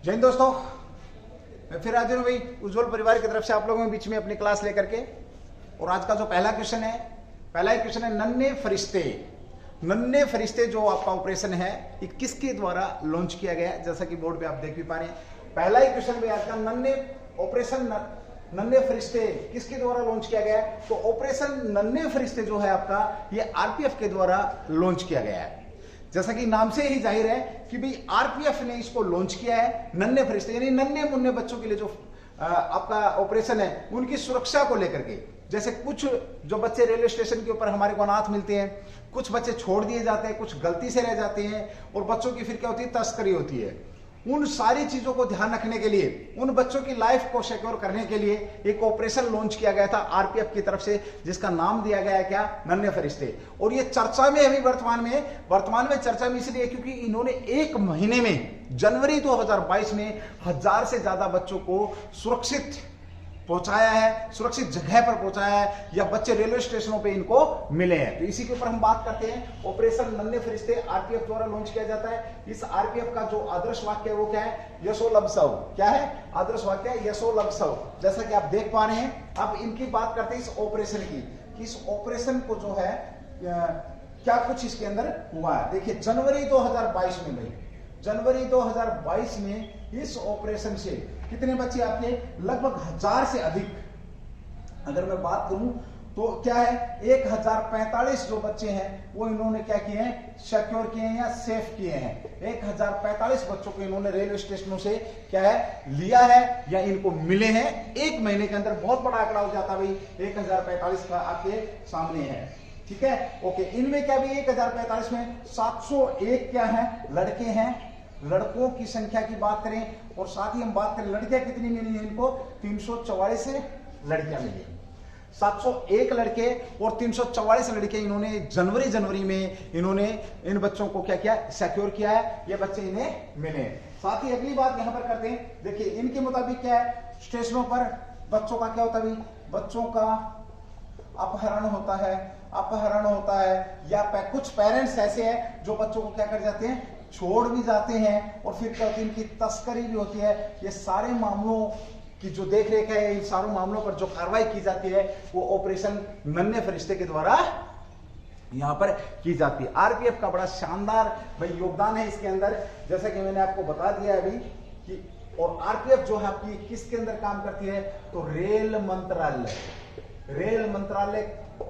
जय हिंद दोस्तों, मैं फिर हाजिर हूँ भाई उज्जवल परिवार की तरफ से आप लोगों के बीच में अपनी क्लास लेकर के। और आज का जो पहला क्वेश्चन है, पहला ही क्वेश्चन है नन्हे फरिश्ते। नन्हे फरिश्ते जो आपका ऑपरेशन है ये किसके द्वारा लॉन्च किया गया है, जैसा कि बोर्ड पे आप देख भी पा रहे हैं। पहला ही क्वेश्चन भाई आज का नन्हे ऑपरेशन नन्हे फरिश्ते किसके द्वारा लॉन्च किया गया है। तो ऑपरेशन नन्हे फरिश्ते जो है आपका ये आरपीएफ के द्वारा लॉन्च किया गया है। जैसा कि नाम से ही जाहिर है कि भाई आरपीएफ ने इसको लॉन्च किया है नन्हे फरिश्ते यानी नन्हे मुन्ने बच्चों के लिए जो आपका ऑपरेशन है उनकी सुरक्षा को लेकर के। जैसे कुछ जो बच्चे रेलवे स्टेशन के ऊपर हमारे को अनाथ मिलते हैं, कुछ बच्चे छोड़ दिए जाते हैं, कुछ गलती से रह जाते हैं और बच्चों की फिर क्या होती है, तस्करी होती है। उन सारी चीजों को ध्यान रखने के लिए, उन बच्चों की लाइफ को सिक्योर करने के लिए एक ऑपरेशन लॉन्च किया गया था आरपीएफ की तरफ से, जिसका नाम दिया गया है क्या, नन्हे फरिश्ते। और ये चर्चा में अभी वर्तमान में चर्चा में इसलिए क्योंकि इन्होंने एक महीने में जनवरी 2022 में 1000 से ज्यादा बच्चों को सुरक्षित पहुंचाया है, सुरक्षित जगह पर पहुंचाया है, या बच्चे रेलवे स्टेशनों पे इनको मिले हैं। तो इसी के ऊपर हम बात करते हैं। ऑपरेशन नन्हे फरिश्ते आरपीएफ द्वारा लॉन्च किया जाता है। इस आरपीएफ का जो आदर्श वाक्य है वो क्या है, यशो लभ सौ। क्या है आदर्श वाक्य, यशो लभ सौ, जैसा कि आप देख पा रहे हैं। अब इनकी बात करते हैं इस ऑपरेशन की, कि इस ऑपरेशन को जो है क्या कुछ इसके अंदर हुआ है। देखिए जनवरी 2022 में भाई, जनवरी 2022 में इस ऑपरेशन से कितने बच्चे आपके, लगभग 1000 से अधिक अगर मैं बात करूं तो क्या है 1045 जो बच्चे हैं वो इन्होंने क्या किए हैं, सिक्योर किए हैं या सेफ किए हैं। 1045 बच्चों को इन्होंने रेलवे स्टेशनों से क्या है लिया है या इनको मिले हैं एक महीने के अंदर। बहुत बड़ा आंकड़ा हो जाता भाई, 1045 का आपके सामने है। ठीक है, ओके। इनमें क्या भी 1045 में 701 क्या है, लड़के हैं। लड़कों की संख्या की बात करें और साथ ही हम बात करें लड़कियां कितनी मिली है इनको, 344 लड़कियां मिली। 701 लड़के और 344 लड़के इन्होंने जनवरी में इन्होंने इन बच्चों को क्या किया, सिक्योर किया है। ये बच्चे इन्हें मिले। साथ ही अगली बात यहां पर करते हैं। देखिए इनके मुताबिक क्या है, स्टेशनों पर बच्चों का क्या होता है, बच्चों का अपहरण होता है या कुछ पेरेंट्स ऐसे हैं जो बच्चों को क्या कर जाते हैं, छोड़ भी जाते हैं और फिर क्या होती है, इनकी तस्करी भी होती है। ये सारे मामलों की जो देख रेख है, इन सारों मामलों पर जो कार्रवाई की जाती है वो ऑपरेशन नन्हे फरिश्ते के द्वारा यहां पर की जाती है। आरपीएफ का बड़ा शानदार भाई योगदान है इसके अंदर, जैसा कि मैंने आपको बता दिया अभी कि। और आरपीएफ जो है आपकी किसके अंदर काम करती है, तो रेल मंत्रालय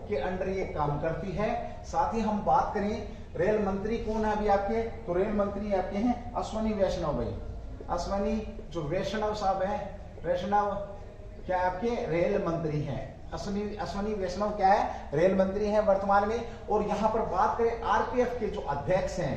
के अंडर ये काम करती है। साथ ही हम बात करें रेल मंत्री कौन है अभी आपके, तो रेल मंत्री आपके हैं अश्वनी वैष्णव भाई। अश्वनी जो वैष्णव साहब हैं, वैष्णव क्या आपके रेल मंत्री हैं। अश्वनी वैष्णव क्या है, रेल मंत्री हैं वर्तमान में। और यहां पर बात करें आरपीएफ के जो अध्यक्ष हैं,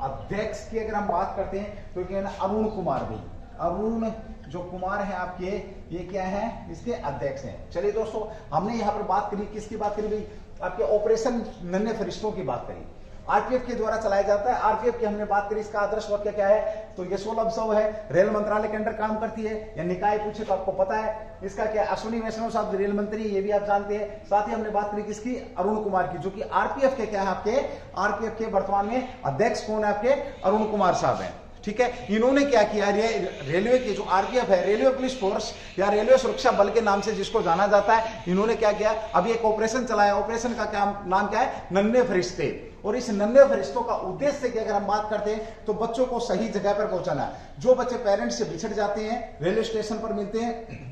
अध्यक्ष की अगर हम बात करते हैं तो क्या है ना, अरुण कुमार भाई। अरुण जो कुमार है आपके, ये क्या है, इसके अध्यक्ष हैं। चलिए दोस्तों, हमने यहाँ पर बात करी, किसकी बात करी भाई, आपके ऑपरेशन नन्हे फरिश्तों की बात करी, आरपीएफ के द्वारा चलाया जाता है। आरपीएफ की हमने बात करी, इसका आदर्श वाक्य क्या है, तो यशो लभ सौ है, रेल मंत्रालय के अंडर काम करती है, या निकाय पूछे तो आपको पता है इसका क्या, अश्विनी वैष्णव साहब रेल मंत्री, ये भी आप जानते हैं। साथ ही हमने बात करी किसकी, अरुण कुमार की, जो कि आरपीएफ के क्या है आपके, आरपीएफ के वर्तमान में अध्यक्ष कौन है आपके, अरुण कुमार साहब है। ठीक है, इन्होंने क्या किया, रेलवे की जो आरपीएफ है, रेलवे पुलिस फोर्स या रेलवे सुरक्षा बल के नाम से जिसको जाना जाता है, इन्होंने क्या किया, अभी एक ऑपरेशन चलाया। ऑपरेशन का क्या नाम क्या है, नन्हे फरिश्ते। और इस नन्हे फरिश्तों का उद्देश्य की अगर हम बात करते हैं तो बच्चों को सही जगह पर पहुंचाना। जो बच्चे पेरेंट्स से बिछड़ जाते हैं, रेलवे स्टेशन पर मिलते हैं,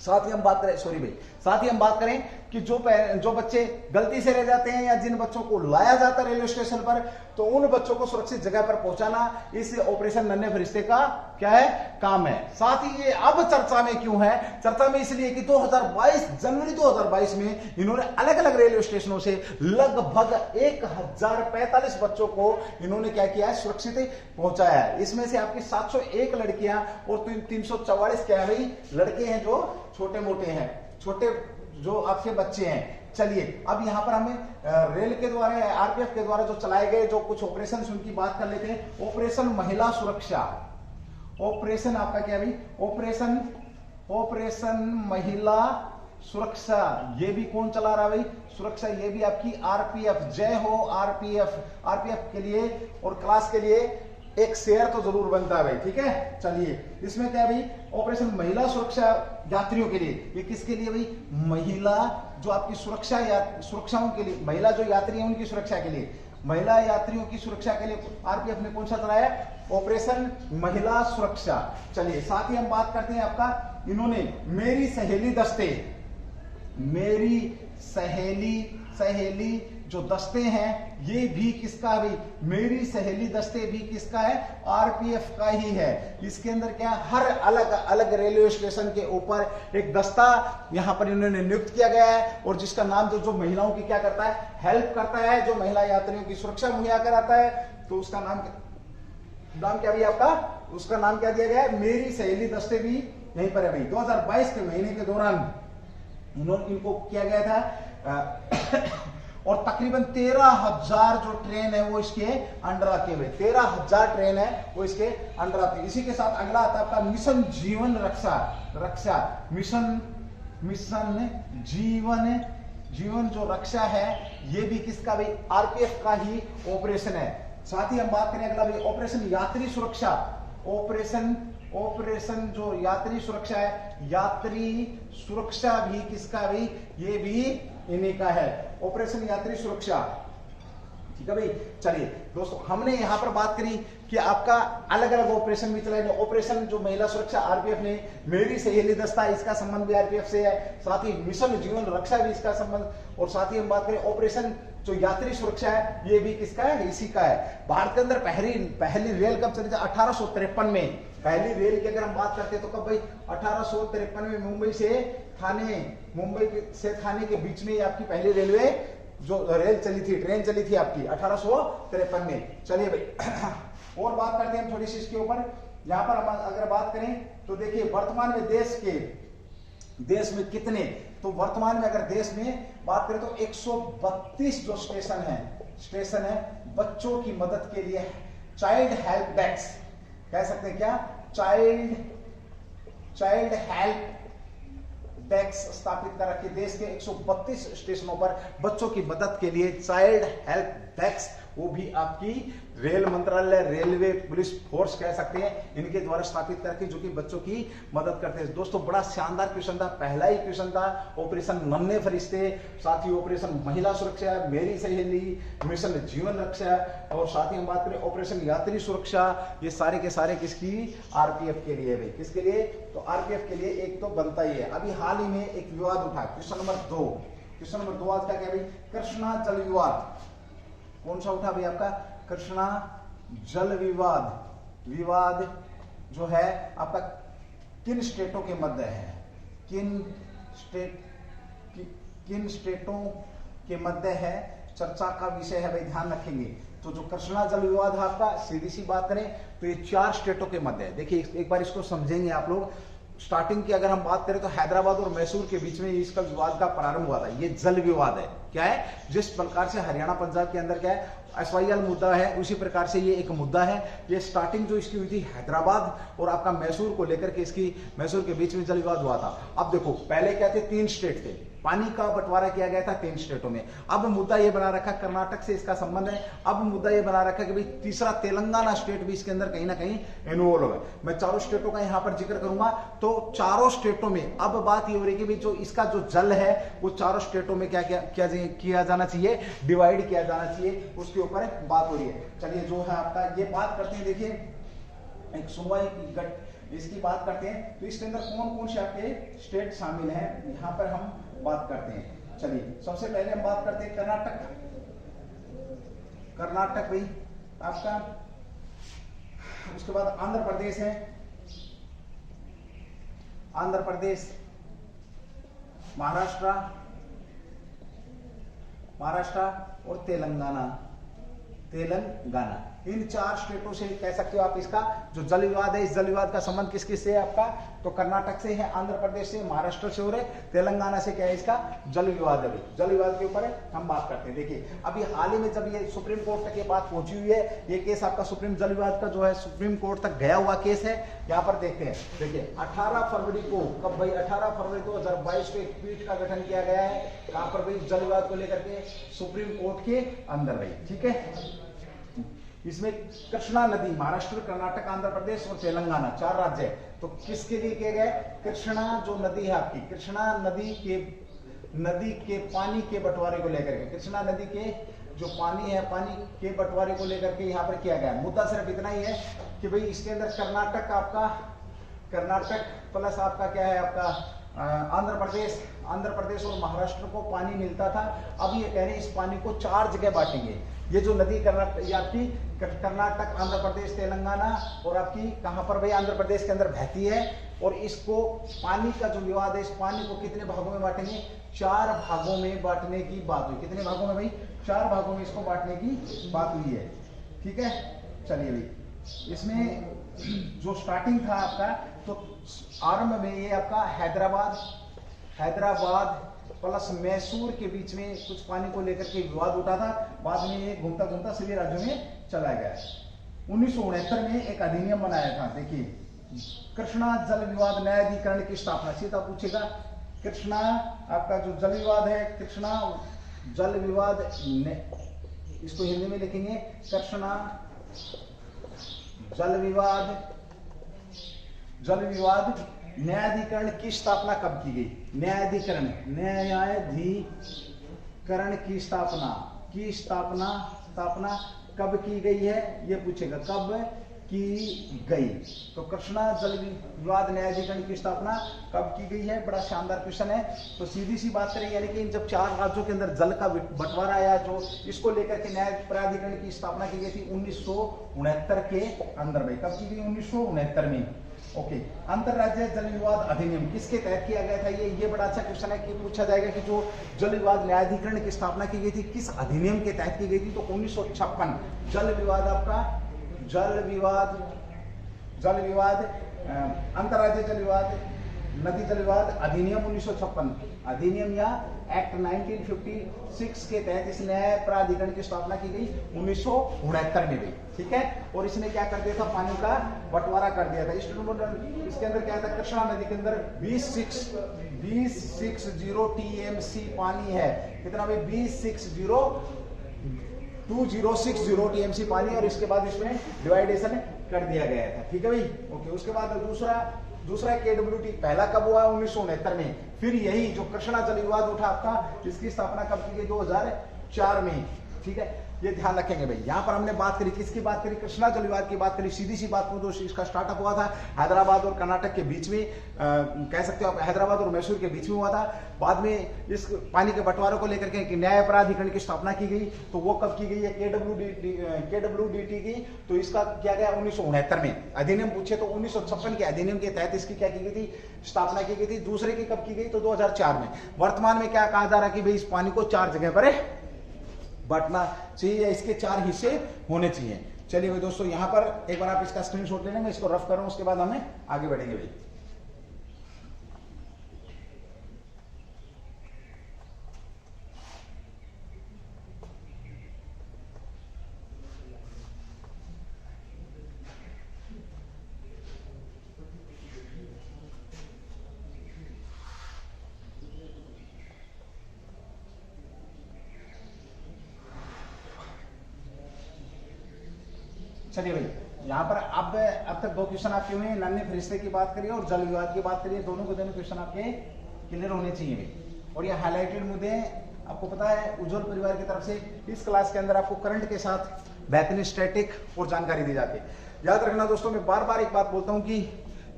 साथ ही हम बात करें कि जो बच्चे गलती से रह जाते हैं या जिन बच्चों को लाया जाता है रेलवे स्टेशन पर, तो उन बच्चों को सुरक्षित जगह पर पहुंचाना इस ऑपरेशन नन्हे फरिश्ते का क्या है, काम है। साथ ही ये अब चर्चा में क्यों है, चर्चा में इसलिए कि जनवरी 2022 में इन्होंने अलग अलग रेलवे स्टेशनों से लगभग 1045 बच्चों को इन्होंने क्या किया है, सुरक्षित पहुंचाया है। इसमें से आपकी 701 लड़कियां और 344 क्या है भाई, लड़के हैं जो छोटे मोटे हैं, छोटे जो आपके बच्चे हैं। चलिए अब यहां पर हमें रेल के द्वारा, आरपीएफ के द्वारा जो चलाए गए जो कुछ ऑपरेशन उनकी बात कर लेते हैं। ऑपरेशन महिला सुरक्षा, ऑपरेशन आपका क्या भाई, ऑपरेशन महिला सुरक्षा, ये भी कौन चला रहा है भाई, सुरक्षा, ये भी आपकी आरपीएफ। जय हो आरपीएफ, आरपीएफ के लिए और क्लास के लिए एक शेयर तो जरूर बनता है भाई, ठीक है। चलिए इसमें क्या है भाई, ऑपरेशन महिला सुरक्षा यात्रियों के लिए, ये किसके लिए भाई, महिला जो आपकी सुरक्षा या सुरक्षाओं के लिए, महिला जो यात्री है उनकी सुरक्षा के लिए, महिला यात्रियों की सुरक्षा के लिए आरपीएफ ने कौन सा चलाया, ऑपरेशन महिला सुरक्षा। चलिए साथ ही हम बात करते हैं आपका, इन्होंने मेरी सहेली दस्ते, मेरी सहेली जो दस्ते हैं ये भी किसका है भाई, मेरी सहेली दस्ते भी किसका है, आरपीएफ का ही है। इसके अंदर क्या, हर अलग अलग रेलवे स्टेशन के ऊपर एक दस्ता यहां पर इन्होंने नियुक्त किया गया है, और जिसका नाम जो महिलाओं की क्या करता है, हेल्प करता है, जो महिला यात्रियों की सुरक्षा मुहैया कराता है, तो उसका नाम क्या भी आपका, उसका नाम क्या दिया गया है, मेरी सहेली दस्ते भी यहीं पर है भाई। 2022 के महीने के दौरान इनको किया गया था और तकरीबन 13,000 जो ट्रेन है वो इसके अंडर आती है भाई, 13,000 ट्रेन है वो इसके अंडर आती है। इसी के साथ अगला आता है आपका मिशन जीवन रक्षा मिशन जीवन जो रक्षा है ये भी किसका भाई, आरपीएफ का ही ऑपरेशन है। साथ ही हम बात करें अगला भाई, ऑपरेशन यात्री सुरक्षा, ऑपरेशन जो यात्री सुरक्षा है, यात्री सुरक्षा भी किसका भाई, ये भी इन्हीं का है, ऑपरेशन यात्री सुरक्षा, ठीक है भाई। चलिए दोस्तों हमने यहां पर बात करी कि आपका अलग अलग ऑपरेशन भी चलाए, ऑपरेशन जो महिला सुरक्षा आरपीएफ ने, मेरी सहेली दस्ता इसका संबंध भी आरपीएफ से है, साथ ही मिशन जीवन रक्षा भी इसका संबंध, और साथ ही हम बात करें ऑपरेशन जो यात्री सुरक्षा है ये भी किसका है, इसी का है। भारत के अंदर पहली रेल कब चली थी, 1853 में। पहली रेल की अगर हम बात करते हैं तो कब भाई, 1853 में मुंबई से थाने के बीच में आपकी पहली रेलवे जो रेल चली थी, ट्रेन चली थी आपकी 1853 में। चलिए भाई और बात करते हैं हम थोड़ी सी इसके ऊपर। यहां पर हम अगर बात करें तो देखिए वर्तमान में देश में कितने, तो वर्तमान में अगर देश में बात करें तो 132 जो स्टेशन है बच्चों की मदद के लिए, चाइल्ड हेल्प डेस्क कह सकते हैं क्या, चाइल्ड हेल्प डेस्क स्थापित कर रखी। देश के 132 स्टेशनों पर बच्चों की मदद के लिए चाइल्ड हेल्प डेस्क, वो भी आपकी रेल मंत्रालय, रेलवे पुलिस फोर्स कह सकते हैं, इनके द्वारा स्थापित करके जो कि बच्चों की मदद करते हैं। दोस्तों बड़ा शानदार क्वेश्चन था, पहला ही क्वेश्चन था, ऑपरेशन नन्हे फरिश्ते, साथ ही ऑपरेशन महिला सुरक्षा, मेरी सहेली, मिशन जीवन रक्षा, और साथ ही हम बात करें ऑपरेशन यात्री सुरक्षा, ये सारे के सारे किसकी, आरपीएफ के लिए भाई, किसके लिए, तो आरपीएफ के लिए एक तो बनता ही है। अभी हाल ही में एक विवाद उठा, क्वेश्चन नंबर 2 आज का क्या भाई, कृष्णा जल विवाद, कौन सा उठा भाई आपका, कृष्णा जल विवाद जो है आपका किन स्टेटों के मध्य है, किन स्टेटों के मध्य है, चर्चा का विषय है भाई, ध्यान रखेंगे। तो जो कृष्णा जल विवाद है आपका, सीधी सी बात करें तो ये 4 स्टेटों के मध्य है। देखिए एक बार इसको समझेंगे आप लोग। स्टार्टिंग की अगर हम बात करें तो हैदराबाद और मैसूर के बीच में इसका विवाद का प्रारंभ हुआ था। ये जल विवाद है, क्या है, जिस प्रकार से हरियाणा पंजाब के अंदर क्या है एसवाईएल मुद्दा है, उसी प्रकार से ये एक मुद्दा है। ये स्टार्टिंग जो इसकी हुई थी हैदराबाद और आपका मैसूर को लेकर के, इसकी मैसूर के बीच में जल विवाद हुआ था। अब देखो पहले क्या थे, 3 स्टेट थे, पानी का बंटवारा किया गया था 3 स्टेटों में। अब मुद्दा ये बना रखा, कर्नाटक से इसका संबंध है, अब मुद्दा ये बना रखा कि भाई तीसरा तेलंगाना स्टेट भी इसके अंदर कहीं ना कहीं इन्वॉल्व है। मैं 4 स्टेटों का यहाँ पर जिक्र करूंगा। तो 4 स्टेटों में अब बात ये हो रही है कि जो इसका जो जल है वो 4 स्टेटों में क्या किया जाना चाहिए, डिवाइड किया जाना चाहिए, उसके ऊपर बात हो रही है। चलिए जो है आपका ये बात करते हैं, देखिए एक सुनवाई इसकी बात करते हैं तो इसके अंदर कौन कौन से आपके स्टेट शामिल हैं, यहाँ पर हम बात करते हैं। चलिए सबसे पहले हम बात करते हैं कर्नाटक भाई आपका, उसके बाद आंध्र प्रदेश है, आंध्र प्रदेश, महाराष्ट्र और तेलंगाना। इन 4 स्टेटों से कह सकते हो आप इसका जो जल विवाद है, इस जल विवाद का संबंध किस किस से है आपका, तो कर्नाटक से है, आंध्र प्रदेश से, महाराष्ट्र से और तेलंगाना से क्या है इसका जल विवाद है। जल विवाद के ऊपर हम बात करते हैं। देखिए अभी हाल ही में जब ये सुप्रीम कोर्ट तक ये बात पहुंची हुई है, ये केस आपका सुप्रीम जल विवाद का जो है सुप्रीम कोर्ट तक गया हुआ केस है। यहाँ पर देखते हैं, देखिए 18 फरवरी को, कब भाई 18 फरवरी 2022 को एक पीठ का गठन किया गया है, कहां पर भाई जल विवाद को लेकर के सुप्रीम कोर्ट के अंदर भाई, ठीक है। इसमें कृष्णा नदी, महाराष्ट्र, कर्नाटक, आंध्र प्रदेश और तेलंगाना 4 राज्य है। तो किसके लिए किए गए? कृष्णा जो नदी है आपकी, कृष्णा नदी के पानी के बंटवारे को लेकर के, कृष्णा नदी के जो पानी है, पानी के बंटवारे को लेकर के यहाँ पर किया गया। मुद्दा सिर्फ इतना ही है कि भाई इसके अंदर कर्नाटक प्लस आपका क्या है, आपका आंध्र प्रदेश और महाराष्ट्र को पानी मिलता था। अब ये कह रहे हैं इस पानी को 4 जगह बांटेंगे। ये जो नदी आपकी कर्नाटक, आंध्र प्रदेश, तेलंगाना और आपकी कहां पर भाई आंध्र प्रदेश के अंदर बहती है, और इसको पानी का जो विवाद है, इस पानी को कितने भागों में बांटेंगे? 4 भागों में बांटने की बात हुई। कितने भागों में भाई? 4 भागों में इसको बांटने की बात हुई है। ठीक है, चलिए भाई, इसमें जो स्टार्टिंग था आपका, तो आरंभ में ये आपका हैदराबाद प्लस मैसूर के बीच में कुछ पानी को लेकर के विवाद उठा था। बाद में ये घूमता घूमता सभी राज्यों में चला गया। 1969 में एक अधिनियम बनाया था। देखिए, कृष्णा जल विवाद न्यायाधिकरण की स्थापना। सीधा पूछेगा, कृष्णा आपका जो जल विवाद है, कृष्णा जल विवाद, इसको हिंदी में लिखेंगे कृष्णा जल विवाद न्यायाधिकरण की स्थापना कब की गई? न्यायाधिकरण की स्थापना कब की गई है, ये पूछेगा, कब की गई। तो कृष्णा जल विवाद न्यायाधिकरण की स्थापना कब की गई है? बड़ा शानदार क्वेश्चन है। तो सीधी सी बात करें, यानी कि जब 4 राज्यों के अंदर जल का बंटवारा आया, जो इसको लेकर के न्याय प्राधिकरण की स्थापना की गई थी 1969 के अंदर। भाई कब की गई? 1969 में। ओके, अंतरराज्यीय जल विवाद अधिनियम किसके तहत किया गया था? ये बड़ा अच्छा क्वेश्चन है कि पूछा जाएगा कि जो जल विवाद न्यायाधिकरण की स्थापना की गई थी किस अधिनियम के तहत की गई थी? तो 1956 जल विवाद आपका अंतरराज्यीय जल विवाद नदी जल विवाद अधिनियम 1956 अधिनियम या एक्ट 1956 के तहत इस न्याय प्राधिकरण की स्थापना की गई 1969 में भी। ठीक है, और इसने क्या कर दिया था? पानी का बंटवारा कर दिया था। इसके अंदर क्या था? कृष्णा नदी के अंदर 2060 टीएमसी पानी है। कितना भाई? 2060 टीएमसी पानी, और इसके बाद इसमें डिवाइडेशन कर दिया गया था। ठीक है भाई, ओके। उसके बाद दूसरा केडब्ल्यूटी पहला कब हुआ? 1969 में। फिर यही जो कृष्णा जल विवाद उठा आपका, इसकी स्थापना कब की गई? 2004 में। ठीक है, ये ध्यान रखेंगे भाई। यहाँ पर हमने बात करी, किसकी बात करी? कृष्णा जल विवाद की बात करी। सीधी सी बात को, इसका स्टार्टअप हुआ था हैदराबाद और कर्नाटक के बीच में, कह सकते हो आप हैदराबाद और मैसूर के बीच में हुआ था। बाद में इस पानी के बंटवारे को लेकर के न्याय प्राधिकरण की स्थापना की गई। तो वो कब की गई है? केडब्ल्यूडीटी की। तो इसका किया गया 1969 में। अधिनियम पूछे तो 1956 के अधिनियम के तहत इसकी क्या की गई थी? स्थापना की गई थी। दूसरे की कब की गई? तो 2004 में। वर्तमान में क्या कहा जा रहा है कि भाई इस पानी को 4 जगह पर बांटना चाहिए, इसके 4 हिस्से होने चाहिए। चलिए भाई दोस्तों, यहां पर एक बार आप इसका स्क्रीनशॉट ले लें, मैं इसको रफ कर रहा हूं, उसके बाद हमें आगे बढ़ेंगे भाई। चलिए भाई, यहाँ पर अब तक 2 क्वेश्चन आपके हुए हैं। नन्हे फरिश्ते की बात करिए और जल विवाद की बात करिए। दोनों क्वेश्चन आपके क्लियर होने चाहिए भाई। और ये हाईलाइटेड मुद्दे आपको पता है उज्जवल परिवार की तरफ से इस क्लास के अंदर आपको करंट के साथ बेहतरीन स्टैटिक और जानकारी दी जाती है। याद रखना दोस्तों, मैं बार बार एक बात बोलता हूँ कि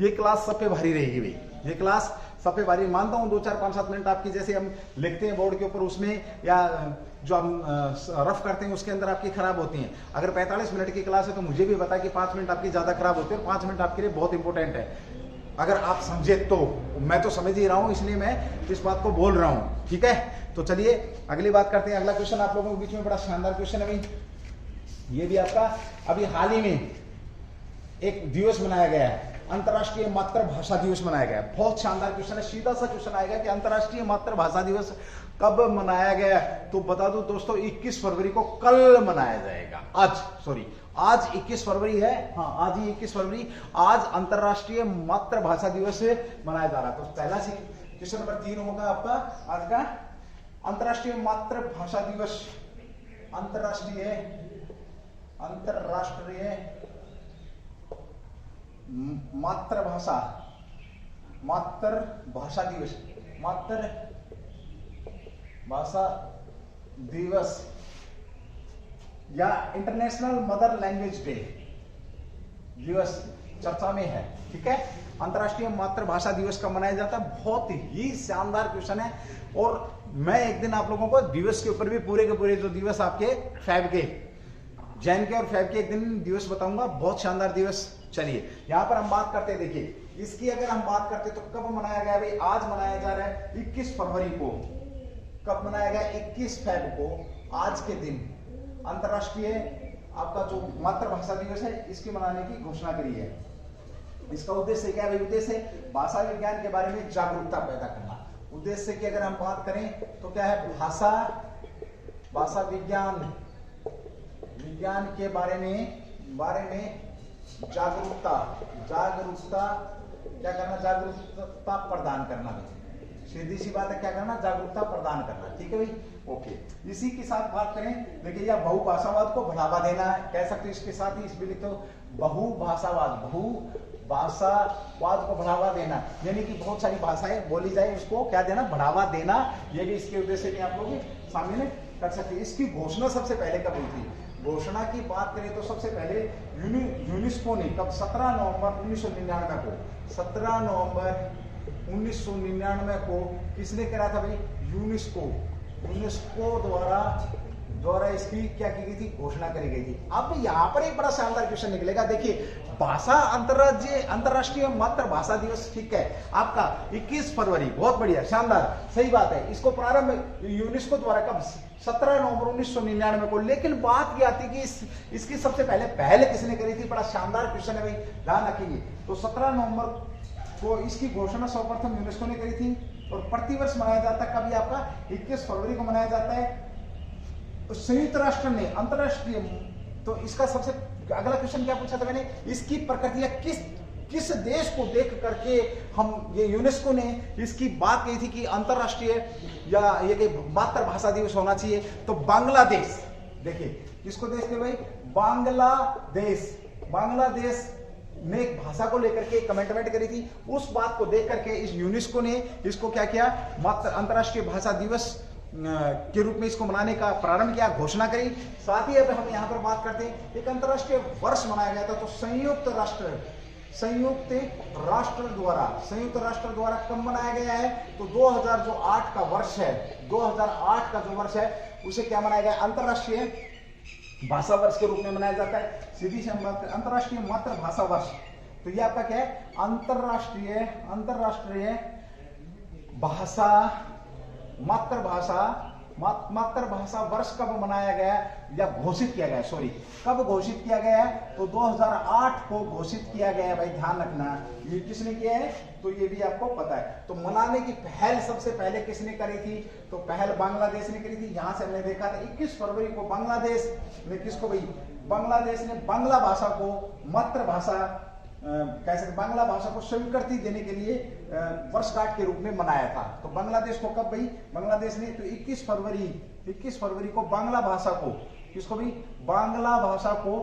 ये क्लास सब पे भारी रहेगी भाई। ये क्लास सब पे भारी, मानता हूँ 2, 4, 5, 7 मिनट आपकी जैसे हम लिखते हैं बोर्ड के ऊपर, उसमें या जो हम रफ करते हैं उसके अंदर आपकी खराब होती हैं। अगर 45 मिनट की क्लास है तो मुझे भी पता कि 5 मिनट आपकी ज्यादा खराब होती है, और 5 मिनट आपके लिए बहुत इंपॉर्टेंट है। अगर आप समझे तो, मैं तो समझ ही रहा हूं, इसलिए मैं इस बात को बोल रहा हूं। ठीक है, तो चलिए अगली बात करते हैं। अगला क्वेश्चन आप लोगों के बीच में बड़ा शानदार क्वेश्चन है भाई। ये भी आपका अभी हाल ही में एक दिवस मनाया गया है, अंतरराष्ट्रीय मातृभाषा दिवस मनाया गया। बहुत शानदार क्वेश्चन है। सीधा सा क्वेश्चन आएगा कि अंतरराष्ट्रीय मातृभाषा दिवस कब मनाया गया? तो बता दूं दोस्तों, 21 फरवरी को कल मनाया जाएगा। आज 21 फरवरी है। हाँ, आज ही 21 फरवरी, आज अंतरराष्ट्रीय मातृभाषा दिवस मनाया जा रहा है। तो पहला क्वेश्चन नंबर 3 होगा आपका आज का, अंतरराष्ट्रीय मातृभाषा दिवस। अंतरराष्ट्रीय मातृभाषा दिवस या इंटरनेशनल मदर लैंग्वेज डे दिवस चर्चा में है। ठीक है, अंतरराष्ट्रीय मातृभाषा दिवस कब मनाया जाता है? बहुत ही शानदार क्वेश्चन है। और मैं एक दिन आप लोगों को दिवस के ऊपर भी पूरे के पूरे जो दिवस आपके फैब के, जैन के और फैब के एक दिन दिवस बताऊंगा, बहुत शानदार दिवस। चलिए यहां पर हम बात करते हैं, देखिए इसकी अगर हम बात करते तो कब मनाया गया भाई? आज मनाया जा रहा है 21 फरवरी को। कब मनाया गया? 21 फैब को, आज के दिन अंतरराष्ट्रीय आपका जो मातृभाषा दिवस है इसकी मनाने की घोषणा करी है। इसका उद्देश्य क्या है? उद्देश्य भाषा विज्ञान के बारे में जागरूकता पैदा करना। उद्देश्य की अगर हम बात करें तो क्या है? भाषा विज्ञान के बारे में जागरूकता क्या करना? जागरूकता प्रदान करना। सीधी सी बात है, क्या करना? जागरूकता प्रदान करना। ठीक है भाई, ओके। इसी के साथ बात करें, देखिए यह बहुभाषावाद को बढ़ावा देना है, कह सकते हैं। इसके साथ ही इसमें लिखो बहुभाषावाद को बढ़ावा देना, यानी कि बहुत सारी भाषाएं बोली जाए, उसको क्या देना? बढ़ावा देना। ये भी इसके उद्देश्य में आप लोग सामने कर सकते हैं। इसकी घोषणा सबसे पहले कब हुई थी? घोषणा की बात करें तो सबसे पहले यूनेस्को ने कब? 17 नवंबर 1999 को। 17 नवंबर 1999 को किसने करा था भाई? यूनेस्को द्वारा इसकी क्या की गई थी? घोषणा करी गई थी। अब यहाँ पर एक बड़ा शानदार क्वेश्चन निकलेगा। देखिए भाषा अंतरराष्ट्रीय मातृभाषा दिवस, ठीक है, आपका 21 फरवरी, बहुत बढ़िया, शानदार, सही बात है। इसको प्रारंभ यूनेस्को द्वारा कब? 17 नवंबर 1999 को। लेकिन बात यह आती कि इसकी सबसे पहले किसने करी थी? बड़ा शानदार क्वेश्चन है भाई, ध्यान रखिए। तो 17 नवंबर को इसकी घोषणा सर्वप्रथम यूनेस्को ने करी थी। और प्रतिवर्ष मनाया जाता है कभी? आपका 21 फरवरी को मनाया जाता है। तो संयुक्त राष्ट्र ने अंतरराष्ट्रीय, तो इसका सबसे अगला क्वेश्चन क्या पूछा था मैंने? इसकी प्रकृति किस देश को देख करके हम ये यूनेस्को ने इसकी बात कही थी कि अंतरराष्ट्रीय या ये मातृभाषा दिवस होना चाहिए? तो बांग्लादेश। देखिए किसको देश थे भाई? बांग्लादेश ने एक भाषा को लेकर के कमेंटमेंट करी थी। उस बात को देख करके इस यूनेस्को ने इसको क्या किया? अंतरराष्ट्रीय भाषा दिवस के रूप में इसको मनाने का प्रारंभ किया, घोषणा करी। साथ ही अब हम यहाँ पर बात करते हैं, एक अंतरराष्ट्रीय वर्ष मनाया गया था। तो संयुक्त राष्ट्र द्वारा कब मनाया गया है? तो 2008 का वर्ष है, 2008 का जो वर्ष है उसे क्या मनाया गया? अंतरराष्ट्रीय भाषा वर्ष के रूप में मनाया जाता है। सीधी से अंतरराष्ट्रीय मातृभाषा वर्ष, तो ये आपका क्या है? अंतरराष्ट्रीय मातृभाषा वर्ष कब मनाया गया या घोषित किया गया? सॉरी, कब घोषित किया गया है? तो 2008 को घोषित किया गया है भाई, ध्यान रखना। ये किसने किया है? तो ये भी आपको पता है। तो मनाने की पहल सबसे पहले किसने करी थी? तो पहल बांग्लादेश ने करी थी। यहां से हमने देखा था 21 फरवरी को बांग्लादेश ने किसको भाई? बांग्लादेश ने बांग्ला भाषा को मातृभाषा कैसे बांग्ला भाषा को स्वीकृति देने के लिए वर्षगांठ के रूप में मनाया था। तो बांग्लादेश को कब भाई? बांग्लादेश ने तो 21 फरवरी को बांग्ला भाषा को, किसको भाई? बांग्ला भाषा को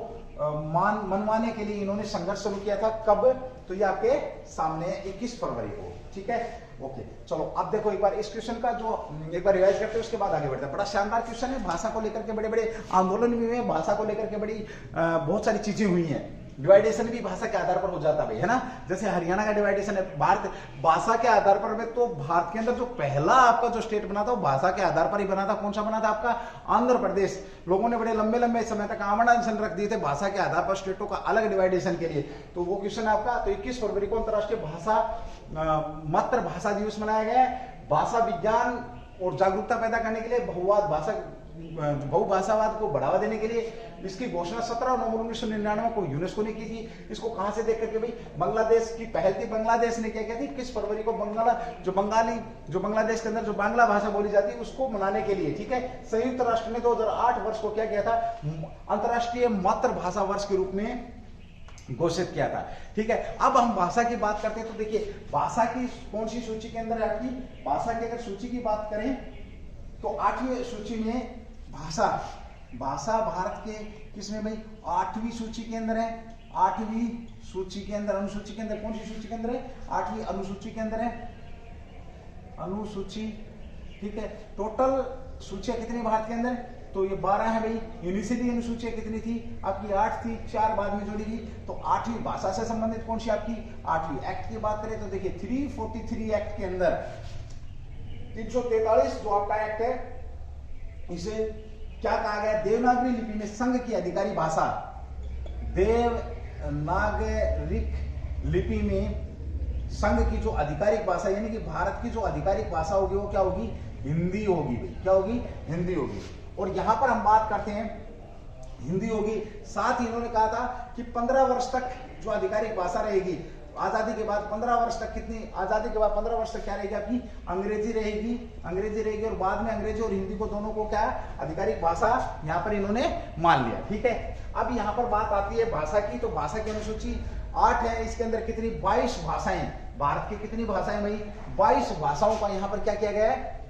मनवाने के लिए इन्होंने संघर्ष शुरू किया था। कब? तो ये आपके सामने 21 फरवरी को। ठीक है, ओके। चलो अब देखो एक बार इस क्वेश्चन का जो एक बार रिवाइज करते हैं, उसके बाद आगे बढ़ते हैं। बड़ा शानदार क्वेश्चन है। भाषा को लेकर के बड़े बड़े आंदोलन भी हुए हैं, भाषा को लेकर के बड़ी बहुत सारी चीजें हुई हैं। डिवाइडेशन भी भाषा के आधार पर हो जाता है, है ना? जैसे हरियाणा का डिवाइडेशन है भारत भाषा के आधार पर में। तो भारत के अंदर जो पहला आपका जो स्टेट बना था वो भाषा के आधार पर ही बना था। कौन सा बना था? आपका आंध्र प्रदेश। लोगों ने बड़े लंबे समय तक आमरण रख दिए थे भाषा के आधार पर स्टेटों का अलग डिवाइडेशन के लिए। तो वो क्वेश्चन आपका, तो 21 फरवरी को अंतरराष्ट्रीय मातृभाषा दिवस मनाया गया है। भाषा विज्ञान और जागरूकता पैदा करने के लिए बहुभाषावाद को बढ़ावा देने के लिए इसकी घोषणा 17 नवंबर 1999 को यूनेस्को ने की थी। इसको कहां से देख करके भाई? बांग्लादेश की पहल थी। बांग्लादेश ने क्या थी? 21 फरवरी को जो बांग्लादेश के अंदर जो बांग्ला भाषा बोली जाती है उसको मनाने के लिए। ठीक है, संयुक्त राष्ट्र ने 2008 वर्ष को क्या किया था? अंतरराष्ट्रीय मातृभाषा वर्ष के रूप में घोषित किया था। ठीक है, अब हम भाषा की बात करते हैं। तो देखिए भाषा की कौन सी सूची के अंदर है आपकी? भाषा की अगर सूची की बात करें तो 8वीं सूची में भाषा भाषा भारत के किसमें भाई 8वीं सूची के अंदर है। 8वीं सूची के अंदर, अनुसूची के अंदर, कौन सी सूची के अंदर है? 8वीं अनुसूची के अंदर है, अनुसूची। ठीक है, टोटल सूचियां कितनी भारत के अंदर? तो ये 12 है भाई। यूनिवर्सिटी अनुसूचियां कितनी थी आपकी? 8 थी, 4 बाद में जोड़ी गई। तो 8वीं भाषा से संबंधित कौन सी आपकी? 8वीं। एक्ट की बात करें तो देखिए 343 एक्ट के अंदर 343 जो आपका एक्ट है, इसे क्या कहा गया? देवनागरी लिपि में संघ की अधिकारी भाषा, देवनागरिक लिपि में संघ की जो आधिकारिक भाषा, यानी कि भारत की जो आधिकारिक भाषा होगी वो क्या होगी? हिंदी होगी भाई। क्या होगी? हिंदी होगी। और यहां पर हम बात करते हैं हिंदी होगी। साथ ही इन्होंने कहा था कि 15 वर्ष तक जो आधिकारिक भाषा रहेगी, आजादी के बाद 15 वर्ष तक, कितनी आजादी के बाद 15 वर्ष तक क्या रहेगी आपकी? अंग्रेजी रहेगी। अंग्रेजी रहेगी और बाद में अंग्रेजी और हिंदी को दोनों को क्या आधिकारिक भाषा यहां पर इन्होंने मान लिया। ठीक है, अब यहां पर बात आती है भाषा की। तो भाषा की अनुसूची 8 है, इसके अंदर कितनी? 22 भाषाएं। भारत की कितनी भाषाएं भाई? 22 भाषाओं का यहां पर क्या किया गया है?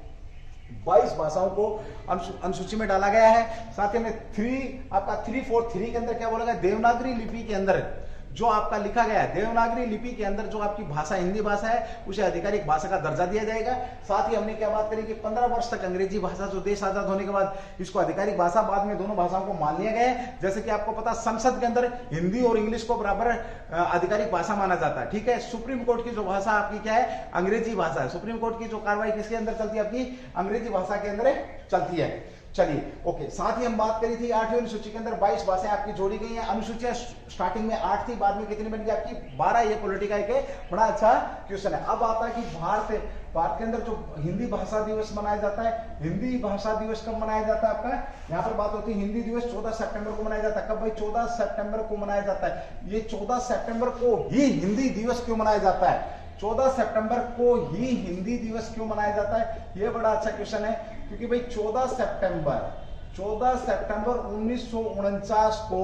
22 भाषाओं को अनुसूची में डाला गया है। साथ ही में 343 के अंदर क्या बोला गया? देवनागरी लिपि के अंदर जो आपका लिखा गया है, देवनागरी लिपि के अंदर जो आपकी भाषा हिंदी भाषा है उसे आधिकारिक भाषा का दर्जा दिया जाएगा। साथ ही हमने क्या बात करी कि 15 वर्ष तक अंग्रेजी भाषा जो देश आजाद होने के बाद इसको आधिकारिक भाषा, बाद में दोनों भाषाओं को मान लिया गया है। जैसे कि आपको पता, संसद के अंदर हिंदी और इंग्लिश को बराबर आधिकारिक भाषा माना जाता है। ठीक है, सुप्रीम कोर्ट की जो भाषा आपकी क्या है? अंग्रेजी भाषा है। सुप्रीम कोर्ट की जो कार्रवाई किसके अंदर चलती है? आपकी अंग्रेजी भाषा के अंदर चलती है। चलिए ओके, साथ ही हम बात करी थी 8वीं अनुसूची के अंदर 22 भाषाएं आपकी जोड़ी गई हैं। अनुसूचियां स्टार्टिंग में 8 थी, बाद में कितनी बन गई आपकी? 12। ये पॉलिटिका के बड़ा अच्छा क्वेश्चन है। अब आता है कि भारत के अंदर जो हिंदी भाषा दिवस मनाया जाता है, हिंदी भाषा दिवस कब मनाया जाता है आपका? यहाँ पर बात होती है हिंदी दिवस 14 सितंबर को मनाया जाता है। कब भाई? 14 सितंबर को मनाया जाता है। ये 14 सितंबर को ही हिंदी दिवस क्यों मनाया जाता है? 14 सितंबर को ही हिंदी दिवस क्यों मनाया जाता है? ये बड़ा अच्छा क्वेश्चन है, क्योंकि भाई 14 सितंबर 1949 को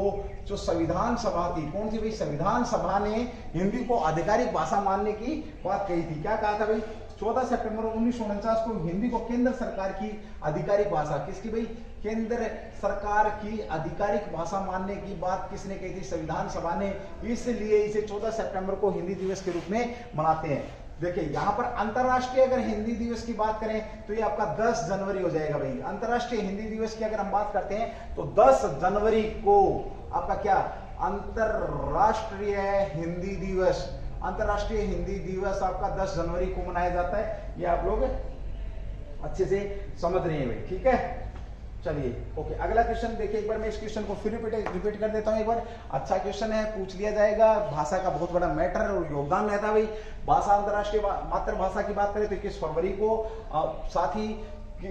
जो संविधान सभा थी, कौन सी भाई? संविधान सभा ने हिंदी को आधिकारिक भाषा मानने की बात कही थी। क्या कहा था भाई? 14 सितंबर 1949 को हिंदी को केंद्र सरकार की आधिकारिक भाषा, किसकी भाई? केंद्र सरकार की आधिकारिक भाषा मानने की बात किसने कही थी? संविधान सभा ने। इसलिए इसे 14 सितंबर को हिंदी दिवस के रूप में मनाते हैं। देखिए यहां पर अंतरराष्ट्रीय अगर हिंदी दिवस की बात करें तो ये आपका 10 जनवरी हो जाएगा भाई। अंतरराष्ट्रीय हिंदी दिवस की अगर हम बात करते हैं तो 10 जनवरी को आपका क्या? अंतरराष्ट्रीय हिंदी दिवस। अंतरराष्ट्रीय हिंदी दिवस आपका 10 जनवरी को मनाया जाता है। ये आप लोग अच्छे से समझ रहे हैं भाई। ठीक है, चलिए ओके, अगला क्वेश्चन देखिए। एक बार मैं इस क्वेश्चन को फिर रिपीट कर देता हूं एक बार। अच्छा क्वेश्चन है, पूछ लिया जाएगा। भाषा का बहुत बड़ा मैटर और योगदान रहता है भाई। भाषा अंतरराष्ट्रीय मातृभाषा की बात करें तो 21 फरवरी को, साथ ही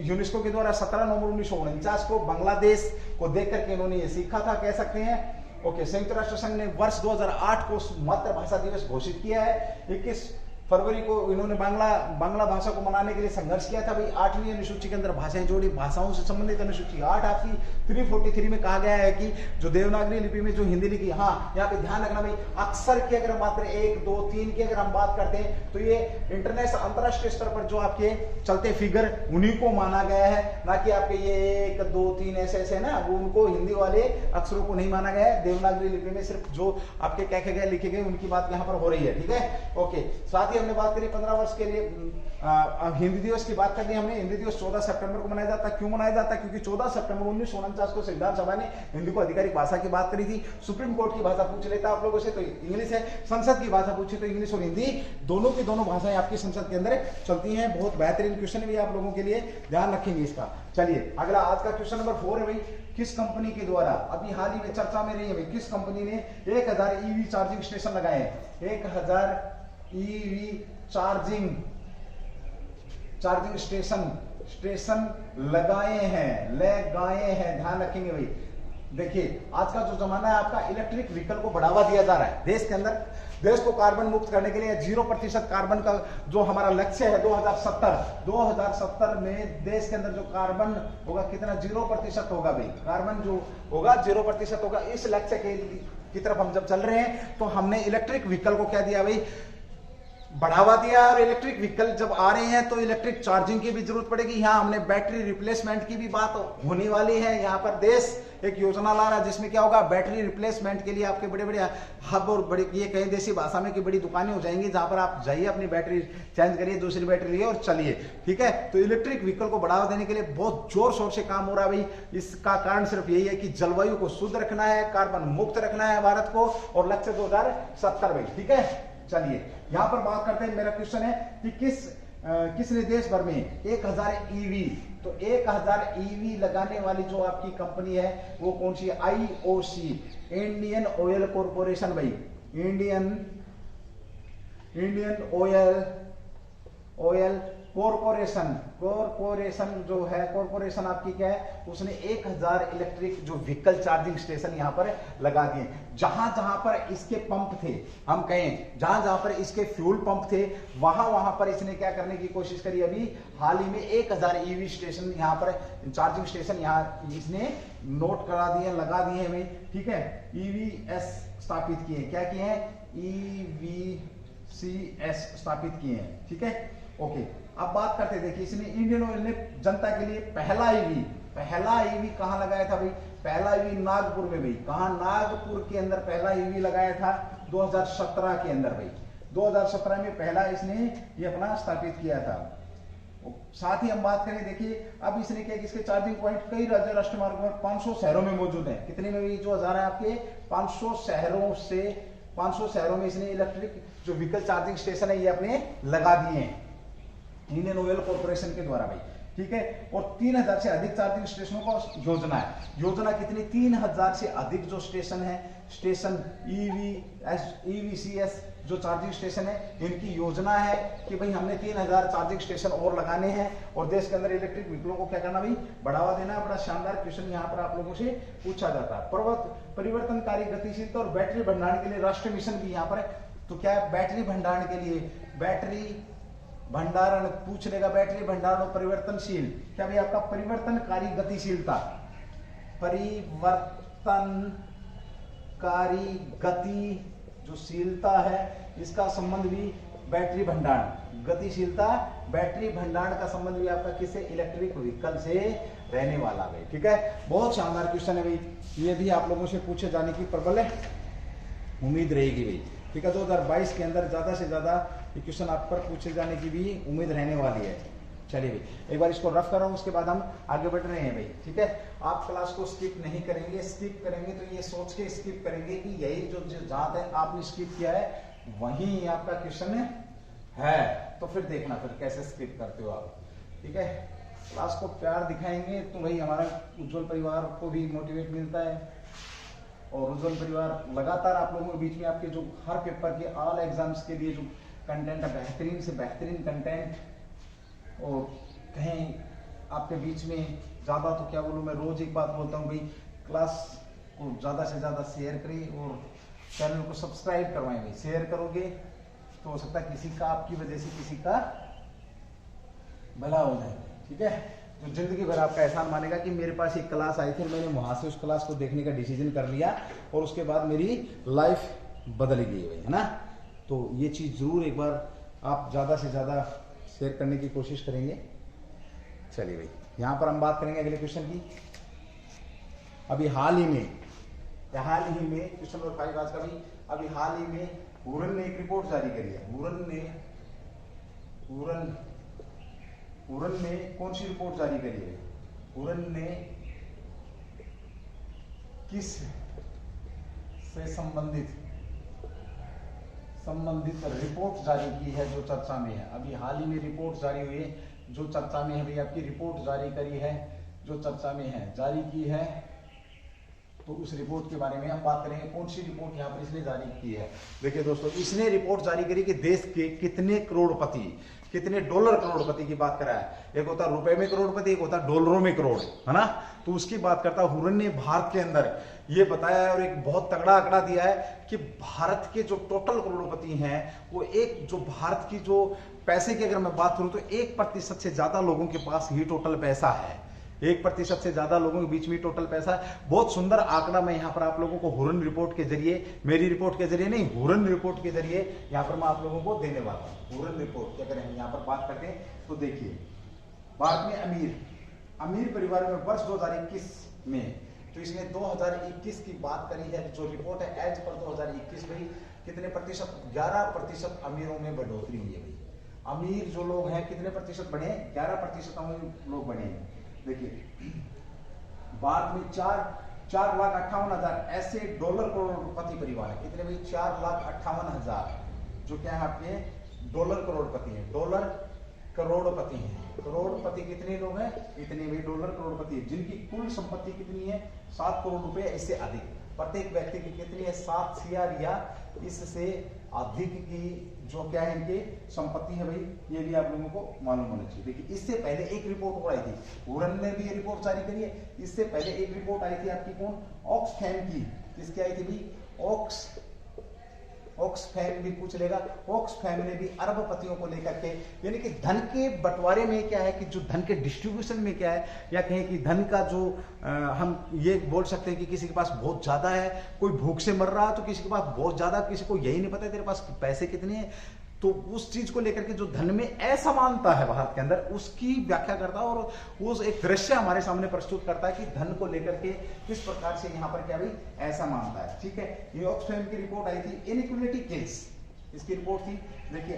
यूनेस्को के द्वारा 17 नवंबर 1949 को बांग्लादेश को देख करके इन्होंने ये सीखा था, कह सकते हैं। ओके, संयुक्त राष्ट्र संघ ने वर्ष 2008 को मातृभाषा दिवस घोषित किया है। 21 फरवरी को इन्होंने बांग्ला भाषा को मनाने के लिए संघर्ष किया था भाई। 8वीं अनुसूची के अंदर भाषाएं जोड़ी, भाषाओं से संबंधित अनुसूची 8 आपकी 343 में कहा गया है कि जो देवनागरी लिपि में जो हिंदी लिखी, हाँ यहाँ पे ध्यान रखना भाई, अक्षर की अगर मात्र 1, 2, 3 की अगर हम बात करते हैं तो ये इंटरनेशनल अंतरराष्ट्रीय स्तर पर जो आपके चलते फिगर उन्हीं को माना गया है, ना कि आपके ये 1, 2, 3 ऐसे ना, वो उनको हिंदी वाले अक्षरों को नहीं माना गया है। देवनागरी लिपि में सिर्फ जो आपके कहे गए लिखे गए उनकी बात यहाँ पर हो रही है। ठीक है, ओके। साथ ही हमने बात करी 15 वर्ष के लिए हिंदी दिवस की बात कर दी हमने। हिंदी दिवस 14 सितंबर को मनाया जाता है। क्यों मनाया जाता है? क्योंकि 14 सितंबर 1949 को संविधान सभा ने हिंदी को आधिकारिक भाषा की बात करी थी। सुप्रीम कोर्ट की भाषा पूछ लेता आप लोगों से तो इंग्लिश है, संसद की भाषा पूछे तो इंग्लिश और हिंदी दोनों की दोनों भाषाएं आपकी संसद के अंदर चलती हैं। बहुत बेहतरीन क्वेश्चन भी आप लोगों के लिए, ध्यान रखेंगे इसका। चलिए अगला आज का क्वेश्चन नंबर 4 है भाई, किस कंपनी के द्वारा अभी हाल ही में चर्चा में रही है भाई, किस कंपनी ने 1000 ईवी चार्जिंग स्टेशन लगाए हैं? 1000 ईवी चार्जिंग स्टेशन लगाए हैं, ध्यान रखेंगे भाई। देखिए आज का जो जमाना है आपका इलेक्ट्रिक व्हीकल को बढ़ावा दिया जा रहा है देश के अंदर। देश को कार्बन मुक्त करने के लिए 0% कार्बन का जो हमारा लक्ष्य है 2070 में देश के अंदर जो कार्बन होगा कितना? 0% होगा भाई। कार्बन जो होगा 0% होगा। इस लक्ष्य की तरफ हम जब चल रहे हैं तो हमने इलेक्ट्रिक व्हीकल को क्या दिया भाई? बढ़ावा दिया और इलेक्ट्रिक व्हीकल जब आ रहे हैं तो इलेक्ट्रिक चार्जिंग की भी जरूरत पड़ेगी। यहाँ हमने बैटरी रिप्लेसमेंट की भी बात होने वाली है। यहाँ पर देश एक योजना ला रहा है जिसमें क्या होगा, बैटरी रिप्लेसमेंट के लिए आपके बड़े बड़े हब और बड़ी, ये कहीं देसी भाषा में की बड़ी दुकानें हो जाएंगी जहां पर आप जाइए अपनी बैटरी चेंज करिए, दूसरी बैटरी लिए और चलिए। ठीक है, तो इलेक्ट्रिक व्हीकल को बढ़ावा देने के लिए बहुत जोर शोर से काम हो रहा है भाई। इसका कारण सिर्फ यही है कि जलवायु को शुद्ध रखना है, कार्बन मुक्त रखना है भारत को, और लक्ष्य 2070 भाई। ठीक है, चलिए यहां पर बात करते हैं। मेरा क्वेश्चन है कि किसने देश भर में 1000 ईवी, तो 1000 ईवी लगाने वाली जो आपकी कंपनी है वो कौन सी है? आईओसी, इंडियन ऑयल कॉर्पोरेशन भाई। इंडियन ऑयल कॉर्पोरेशन जो है, कॉर्पोरेशन आपकी क्या है, उसने 1000 इलेक्ट्रिक जो व्हीकल चार्जिंग स्टेशन यहां पर लगा दिए। जहां जहां पर इसके पंप थे, हम कहें जहां जहां पर इसके फ्यूल पंप थे, वहां वहां पर इसने क्या करने की कोशिश करी, अभी हाल ही में 1000 ईवी स्टेशन यहां पर चार्जिंग स्टेशन यहां इसने नोट करा दिए, लगा दिए हैं भाई। ठीक है, ईवीएस स्थापित किए, क्या किए हैं? ईवीसीएस स्थापित किए हैं। ठीक है, ओके। अब बात करते हैं, देखिए इसने इंडियन ऑयल ने जनता के लिए पहला ईवी कहां लगाया था भाई? पहला ईवी नागपुर में भाई। कहां? नागपुर के अंदर पहला ईवी लगाया था 2017 के अंदर भाई। 2017 में पहला इसने ये अपना स्थापित किया था। साथ ही हम बात करें, देखिए अब इसने क्या, इसके चार्जिंग पॉइंट कई राज्य राष्ट्रमार्गों में 500 शहरों में मौजूद है। कितने में भी जो हजार है आपके? 500 शहरों में इसने इलेक्ट्रिक जो व्हीकल चार्जिंग स्टेशन है ये अपने लगा दिए हैं इंडियन ऑयल कॉर्पोरेशन के द्वारा भाई। ठीक है, और 3000 से अधिक चार्जिंग स्टेशनों का योजना है। योजना कितनी? 3000 से अधिक जो स्टेशन है, स्टेशन ईवीसीएस जो चार्जिंग स्टेशन है, इनकी योजना है कि भाई हमने 3000 चार्जिंग स्टेशन और लगाने हैं और देश के अंदर इलेक्ट्रिक व्हीकलों को क्या करना भाई? बढ़ावा देना। बड़ा शानदार क्वेश्चन यहाँ पर आप लोगों से पूछा जाता है। परिवर्तनकारी गतिशीलता और बैटरी भंडारण के लिए राष्ट्रीय मिशन भी यहाँ पर है। तो क्या है? बैटरी भंडारण के लिए, बैटरी भंडारण पूछ लेगा, बैटरी भंडारण और परिवर्तनशील, क्या भाई आपका परिवर्तनकारी गतिशीलता, परिवर्तनकारी गति जो शीलता है इसका संबंध भी बैटरी भंडारण, गतिशीलता बैटरी भंडारण का संबंध भी आपका किससे? इलेक्ट्रिक व्हीकल से रहने वाला भाई। ठीक है, बहुत शानदार क्वेश्चन है भाई, ये भी आप लोगों से पूछे जाने की प्रबल उम्मीद रहेगी भाई। ठीक है, 2022 के अंदर ज्यादा से ज्यादा क्वेश्चन आप पर पूछे जाने की भी उम्मीद रहने वाली है। चलिए भाई, एक बार इसको रफ कर रहा हूं, उसके बाद हम आगे बढ़ रहे हैं भाई। ठीक है, आप क्लास को स्किप नहीं करेंगे, स्किप करेंगे तो ये सोच के स्किप करेंगे कि यही जो जहां तक आपने स्किप किया है वही आपका क्वेश्चन है, तो फिर देखना फिर कैसे स्किप करते हो आप। ठीक है, क्लास को प्यार दिखाएंगे तो भाई हमारा उज्जवल परिवार को भी मोटिवेट मिलता है, और उज्जवल परिवार लगातार आप लोगों के बीच में आपके जो हर पेपर के ऑल एग्जाम्स के लिए जो कंटेंट है, बेहतरीन से बेहतरीन कंटेंट, और कहीं आपके बीच में ज़्यादा तो क्या बोलूँ मैं, रोज एक बात बोलता हूँ भाई, क्लास को ज़्यादा से ज़्यादा शेयर करें और चैनल को सब्सक्राइब करवाएं भाई। शेयर करोगे तो हो सकता है किसी का, आपकी वजह से किसी का भला हो जाए। ठीक है, तो जिंदगी भर आपका एहसान मानेगा कि मेरे पास एक क्लास आई थी, मैंने वहां से उस क्लास को देखने का डिसीजन कर लिया और उसके बाद मेरी लाइफ बदल गई भाई, है ना। तो ये चीज जरूर एक बार आप ज्यादा से ज्यादा शेयर करने की कोशिश करेंगे। चलिए भाई, यहां पर हम बात करेंगे अगले क्वेश्चन की। अभी हाल ही में क्वेश्चन नंबर 5 आज का भी, अभी हाल ही में हुरन ने एक रिपोर्ट जारी करी है। हुरन ने कौन सी रिपोर्ट जारी करी है? हुरन ने किस से संबंधित रिपोर्ट जारी की है जो चर्चा में है? अभी हाल ही में रिपोर्ट जारी हुई है जो चर्चा में है भाई, आपकी रिपोर्ट जारी करी है जो चर्चा में है, जारी की है, तो उस रिपोर्ट के बारे में हम बात करेंगे। कौन सी रिपोर्ट यहाँ पर इसने जारी की है? देखिए दोस्तों, इसने रिपोर्ट जारी करी कि देश के कितने करोड़पति, कितने डॉलर करोड़पति की बात करा है। एक होता है रुपए में करोड़पति, एक होता है डॉलरों में करोड़, है ना। तो उसकी बात करता है। हुरन ने भारत के अंदर ये बताया है और एक बहुत तगड़ा आंकड़ा दिया है कि भारत के जो टोटल करोड़पति हैं वो एक, जो भारत की जो पैसे की अगर मैं बात करूं तो 1% से ज्यादा लोगों के पास ही टोटल पैसा है। 1% से ज्यादा लोगों के बीच में टोटल पैसा। बहुत सुंदर आंकड़ा मैं यहाँ पर आप लोगों को हुरन रिपोर्ट के जरिए, मेरी रिपोर्ट के जरिए नहीं, हुरन रिपोर्ट के जरिए यहाँ पर मैं आप लोगों को देने वाला हूँ। हुरन रिपोर्ट की अगर हम यहाँ पर बात करते हैं तो देखिए, भारत में अमीर परिवारों में वर्ष 2021 में, तो इसमें 2021 की बात करी है जो रिपोर्ट है एज पर 2021 में कितने प्रतिशत, 11% अमीरों में बढ़ोतरी हुई है भाई। अमीर जो लोग हैं कितने प्रतिशत बढ़े, 11% अमीर लोग बढ़े हैं। देखिए भारत में 4,58,000 ऐसे डॉलर करोड़पति परिवार है। कितने भाई, 4,58,000 जो क्या है आपके डॉलर करोड़पति हैं, डॉलर करोड़पति हैं। करोड़पति कितने लोग हैं, इतने भी डॉलर करोड़पति है, जिनकी कुल संपत्ति कितनी है 7 करोड़ रुपए, इससे अधिक। प्रत्येक व्यक्ति की कितनी है, 7 CR या इससे अधिक की जो क्या है इनकी संपत्ति है भाई, ये भी आप लोगों को मालूम होना चाहिए। देखिए इससे पहले एक रिपोर्ट और आई थी, हुरन ने भी ये रिपोर्ट जारी करी है। इससे पहले एक रिपोर्ट आई थी आपकी कौन, ऑक्सफैम की। किसकी आई थी भाई, ऑक्सफैम भी पूछ लेगा। ऑक्सफैम ने भी अरबपतियों को लेकर के, यानी कि धन के बंटवारे में क्या है कि जो धन के डिस्ट्रीब्यूशन में क्या है, या कहें कि धन का जो हम ये बोल सकते हैं कि किसी के पास बहुत ज्यादा है, कोई भूख से मर रहा है तो किसी के पास बहुत ज्यादा, किसी को यही नहीं पता तेरे पास पैसे कितने हैं, तो उस चीज को लेकर के जो धन में असमानता है भारत के अंदर, उसकी व्याख्या करता है और वो एक दृश्य हमारे सामने प्रस्तुत करता है कि धन को लेकर के किस प्रकार से यहाँ पर क्या भाई असमानता है। ठीक है, ये ऑक्सफैम की रिपोर्ट आई थी, इनइक्वालिटी किल्स, इसकी रिपोर्ट थी। देखिए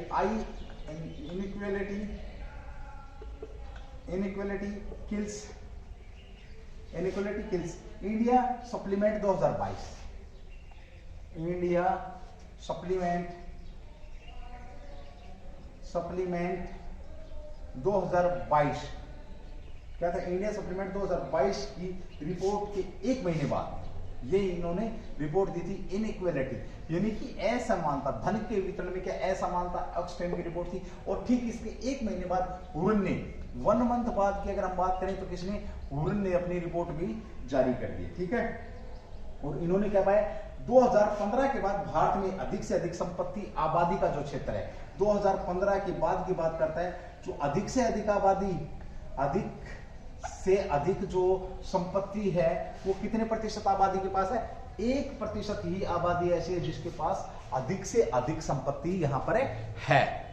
inequality kills India supplement 2022, India supplement 2022 क्या था, इंडिया सप्लीमेंट 2022 की रिपोर्ट के 1 महीने बाद ये इन्होंने रिपोर्ट दी थी, इनइक्वालिटी यानी कि असमानता, धन के वितरण में क्या असमानता, ऑक्सफैम की रिपोर्ट थी। और ठीक इसके 1 महीने बाद हुरन ने, 1 मंथ बाद की अगर हम बात करें तो किसने, हुरन ने अपनी रिपोर्ट भी जारी कर दी। ठीक है, और इन्होंने क्या पाया, 2015 के बाद भारत में अधिक से अधिक संपत्ति आबादी का जो क्षेत्र है, 2015 के बाद की बात करता है, जो अधिक से अधिक आबादी, अधिक से अधिक जो संपत्ति है वो कितने प्रतिशत आबादी के पास है, 1% ही आबादी ऐसी है जिसके पास अधिक से अधिक संपत्ति यहां पर है।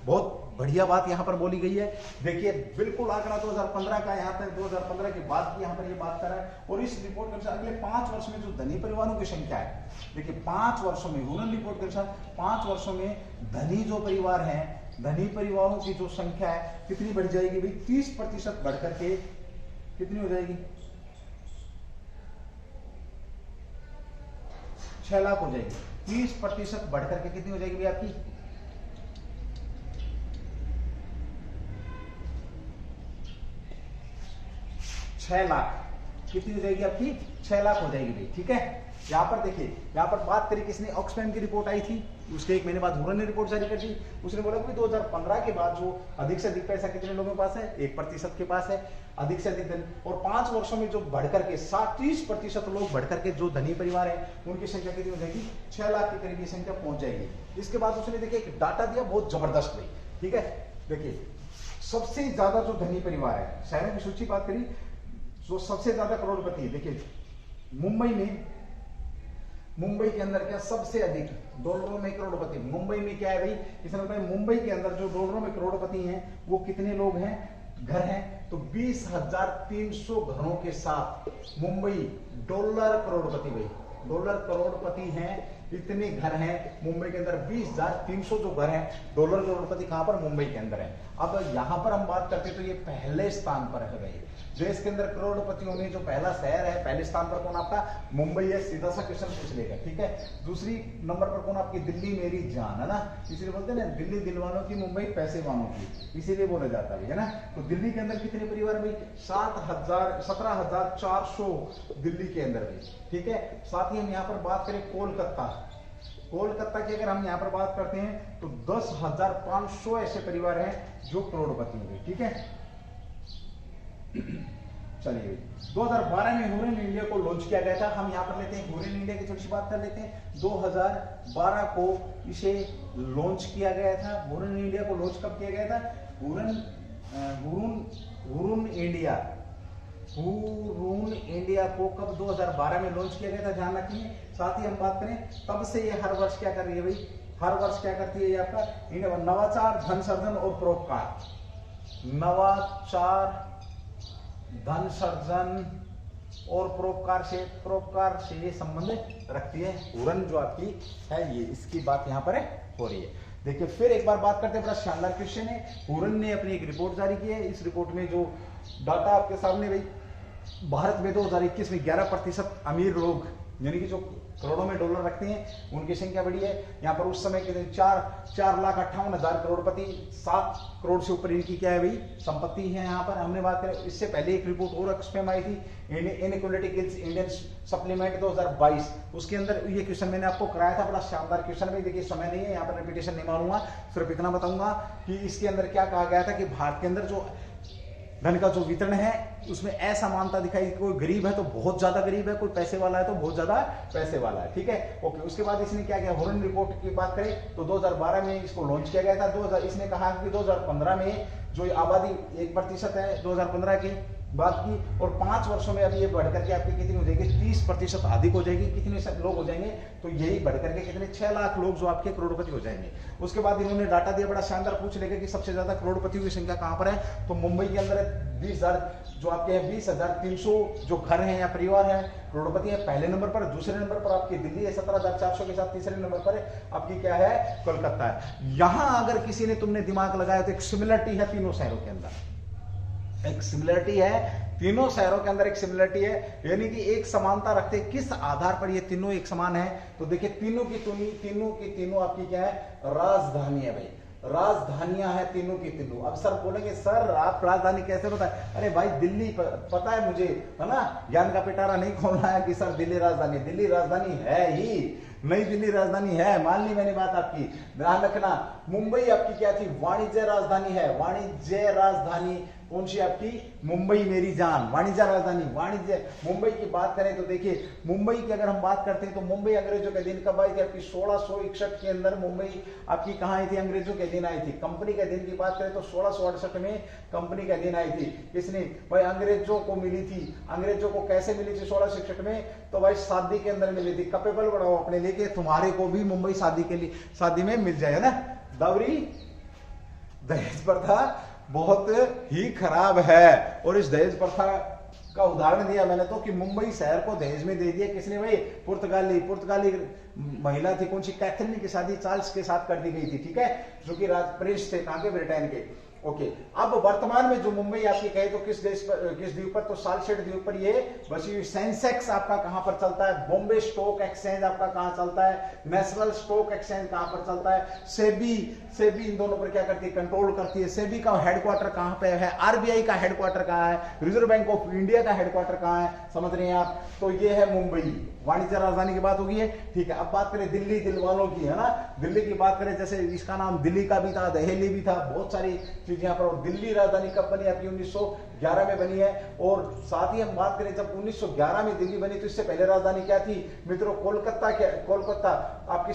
बहुत बढ़िया बात यहां पर बोली गई है। देखिए बिल्कुल आंकड़ा 2015 का, यहाँ पर 2015 के बाद की यहाँ पर ये बात कर रहा है। और इस रिपोर्ट के अनुसार अगले 5 वर्ष में जो धनी परिवारों की संख्या है, देखिए 5 वर्षों में, हुरन रिपोर्ट के अनुसार 5 वर्षों में धनी जो परिवार हैं, धनी परिवारों की जो संख्या है कितनी बढ़ जाएगी भाई, 30% बढ़ करके कितनी हो जाएगी, 6 लाख हो जाएगी। 30% बढ़ करके कितनी हो जाएगी भाई आपकी, 6 लाख, कितनी हो जाएगी आपकी, 6 लाख हो जाएगी भाई। ठीक है, यहाँ पर देखिए, यहाँ पर बात करी किसने, ऑक्सफैम की रिपोर्ट आई थी, उसके 1 महीने बाद हुरन ने रिपोर्ट जारी कर दी। उसने बोला कि 2015 के बाद जो अधिक से अधिक पैसा कितने लोगों के पास है, 1% के पास है, अधिक से अधिक धन। और 5 वर्षों में जो बढ़कर के 30% लोग बढ़कर के जो धनी परिवार है उनकी संख्या कितनी हो जाएगी, 6 लाख के करीब ये संख्या पहुंच जाएगी। इसके बाद उसने देखिए एक डाटा दिया बहुत जबरदस्त भाई। ठीक है, देखिए सबसे ज्यादा जो धनी परिवार है, शहरों की सूची बात करी, जो सबसे ज्यादा करोड़पति है, देखिए मुंबई के अंदर क्या सबसे अधिक डॉलरों में करोड़पति, मुंबई में क्या है भाई, इसमें बताइए मुंबई के अंदर जो डॉलरों में करोड़पति हैं वो कितने लोग हैं, घर हैं, तो 20,300 घरों के साथ मुंबई डॉलर करोड़पति भाई, डॉलर करोड़पति हैं, इतने घर हैं मुंबई के अंदर, 20,300 जो घर हैं डॉलर करोड़पति कहां पर, मुंबई के अंदर है। अब यहां पर हम बात करते तो ये पहले स्थान पर है भाई, देश के अंदर करोड़पतियों में जो पहला शहर है, पहले स्थान पर कौन आपका, मुंबई है, सीधा सा क्वेश्चन पूछ लेगा। ठीक है, दूसरी नंबर पर कौन आपकी, दिल्ली मेरी जान, है ना, इसीलिए बोलते हैं ना दिल्ली दिलवानों की, मुंबई पैसे वालों की, इसीलिए बोला जाता है ना। तो दिल्ली के अंदर कितने परिवार भाई, 17,400 दिल्ली के अंदर भाई। ठीक है, साथ ही हम यहाँ पर बात करें कोलकाता की अगर हम यहाँ पर बात करते हैं तो 10,500 ऐसे परिवार हैं जो करोड़पति हैं। ठीक है, चलिए 2012 में हुरन इंडिया को लॉन्च किया गया था। हम यहाँ पर लेते हैं हुरन इंडिया की थोड़ी सी बात कर लेते हैं। 2012 को इसे लॉन्च किया गया था। हुरन इंडिया को लॉन्च कब किया गया था, हुरन इंडिया हुरून इंडिया को कब 2012 में लॉन्च किया गया था, ध्यान रखिए। साथ ही हम बात करें तब से ये हर वर्ष क्या कर रही है भाई, हर वर्ष क्या करती है ये आपका नवाचार, धन सृजन और परोपकार, नवाचार, धन सृजन और परोपकार से ये संबंध रखती है। हुरन जो आपकी है ये, इसकी बात यहाँ पर हो रही है। देखिए फिर एक बार बात करते हैं, बड़ा शानदार क्वेश्चन है। हुरन ने अपनी एक रिपोर्ट जारी की है। इस रिपोर्ट में जो डाटा आपके सामने भाई, भारत में 2021 में 11% अमीर लोग यानी कि जो करोड़ों में डॉलर रखते हैं उनकी संख्या बढ़ी है। यहाँ पर उस समय के 4,58,000 करोड़पति, 7 करोड़ से ऊपर इनकी क्या है भाई संपत्ति है। यहाँ पर हमने बात करें, इससे पहले एक रिपोर्ट और एक्सपेम आई थी, इनइक्वालिटी किल्स इंडियन सप्लीमेंट 2022, उसके अंदर ये क्वेश्चन मैंने आपको कराया था। बड़ा शानदार क्वेश्चन है। देखिए समय नहीं है यहाँ पर, रिपीटेशन नहीं मारूंगा, सिर्फ इतना बताऊंगा कि इसके अंदर क्या कहा गया था कि भारत के अंदर जो धन का जो वितरण है उसमें असमानता दिखाई, कोई गरीब है तो बहुत ज्यादा गरीब है, कोई पैसे वाला है तो बहुत ज्यादा पैसे वाला है, ठीक है। ओके, उसके बाद इसने क्या किया, हुरन रिपोर्ट की बात करें तो 2012 में इसको लॉन्च किया गया था। इसने कहा कि 2015 में जो आबादी 1% है 2015 की बात की, और 5 वर्षों में अभी ये बढ़ करके आपकी कितनी हो जाएगी, 30% अधिक हो जाएगी। कितने लोग हो जाएंगे, तो यही बढ़ करके कितने 6 लाख लोग जो आपके करोड़पति हो जाएंगे। उसके बाद इन्होंने डाटा दिया, बड़ा शानदार, पूछ लेगा कि सबसे ज्यादा करोड़पतियों की संख्या कहां पर है, तो मुंबई के अंदर 20,000 जो आपके हैं 20,300 जो घर हैं या परिवार हैं करोड़पति है पहले नंबर पर। दूसरे नंबर पर आपकी दिल्ली है 17,400 के साथ। तीसरे नंबर पर आपकी क्या है, कोलकाता है। यहां अगर किसी ने तुमने दिमाग लगाया तो एक सिमिलरिटी है तीनों शहरों के अंदर, एक सिमिलरिटी है तीनों शहरों के अंदर, एक सिमिलरिटी है, यानी कि एक समानता रखते हैं। किस आधार पर ये तीनों एक समान है, तो देखिए तीनों की तीनों आपकी क्या है, राजधानी है भाई, राजधानियां हैं तीनों की तीनों। अब सर बोलेंगे सर आप राजधानी कैसे बताए, अरे भाई दिल्ली पता है मुझे, है ना, ज्ञान का पिटारा नहीं खोलना है कि सर दिल्ली राजधानी, दिल्ली राजधानी है ही, नई दिल्ली राजधानी है, मान ली मैंने बात आपकी, ध्यान रखना। मुंबई आपकी क्या थी, वाणिज्य राजधानी है, वाणिज्य राजधानी कौन सी आपकी, मुंबई मेरी जान, वाणिज्य राजधानी, वाणिज्य। मुंबई की बात करें तो देखिए मुंबई की अगर हम बात करते हैं तो मुंबई अंग्रेजों के दिन कब आई थी आपकी, 1661 के अंदर मुंबई आपकी कहाँ आई थी, अंग्रेजों के दिन आई थी। कंपनी के दिन की बात करें तो 1668 में कंपनी का दिन आई थी। किसने भाई, अंग्रेजों को मिली थी। अंग्रेजों को कैसे मिली थी 1661 में, तो भाई शादी के अंदर मिली थी। कपेबल बढ़ाओ अपने लेके, तुम्हारे को भी मुंबई शादी के लिए शादी में मिल जाए ना। दौरी दहेज प्रथा बहुत ही खराब है, और इस दहेज प्रथा का उदाहरण दिया मैंने तो कि मुंबई शहर को दहेज में दे दिया किसने भाई, पुर्तगाली महिला थी, कौन सी, कैथरीन की शादी चार्ल्स के साथ कर दी गई थी, ठीक है, जो कि प्रिंस थे कहां के, ब्रिटेन के। ओके, अब वर्तमान में जो मुंबई आपकी कहे तो किस देश पर, किस द्वीप पर, तो सालसेट द्वीप पर ये बसी हुई। सेंसेक्स आपका कहां पर चलता है, बॉम्बे स्टॉक एक्सचेंज आपका कहां चलता है, नेशनल स्टॉक एक्सचेंज कहां पर चलता है, सेबी इन दोनों पर क्या करती है, कंट्रोल करती है। सेबी का हेडक्वार्टर कहां पे है, आरबीआई का हेडक्वार्टर कहां है, रिजर्व बैंक ऑफ इंडिया का हेडक्वार्टर कहां है, समझ रहे हैं आप, तो ये है मुंबई, वाणिज्य राजधानी की बात होगी है, ठीक है। अब बात करें दिल्ली, दिल वालों की, है ना, दिल्ली की बात करें, जैसे इसका नाम दिल्ली का भी था, दहली भी था, बहुत सारी चीजें यहाँ पर। और दिल्ली राजधानी कब बनी आपकी, 1911 में बनी है। और साथ ही हम बात करें जब 1911 में दिल्ली बनी तो इससे पहले राजधानी क्या थी मित्रों, कोलकाता आपकी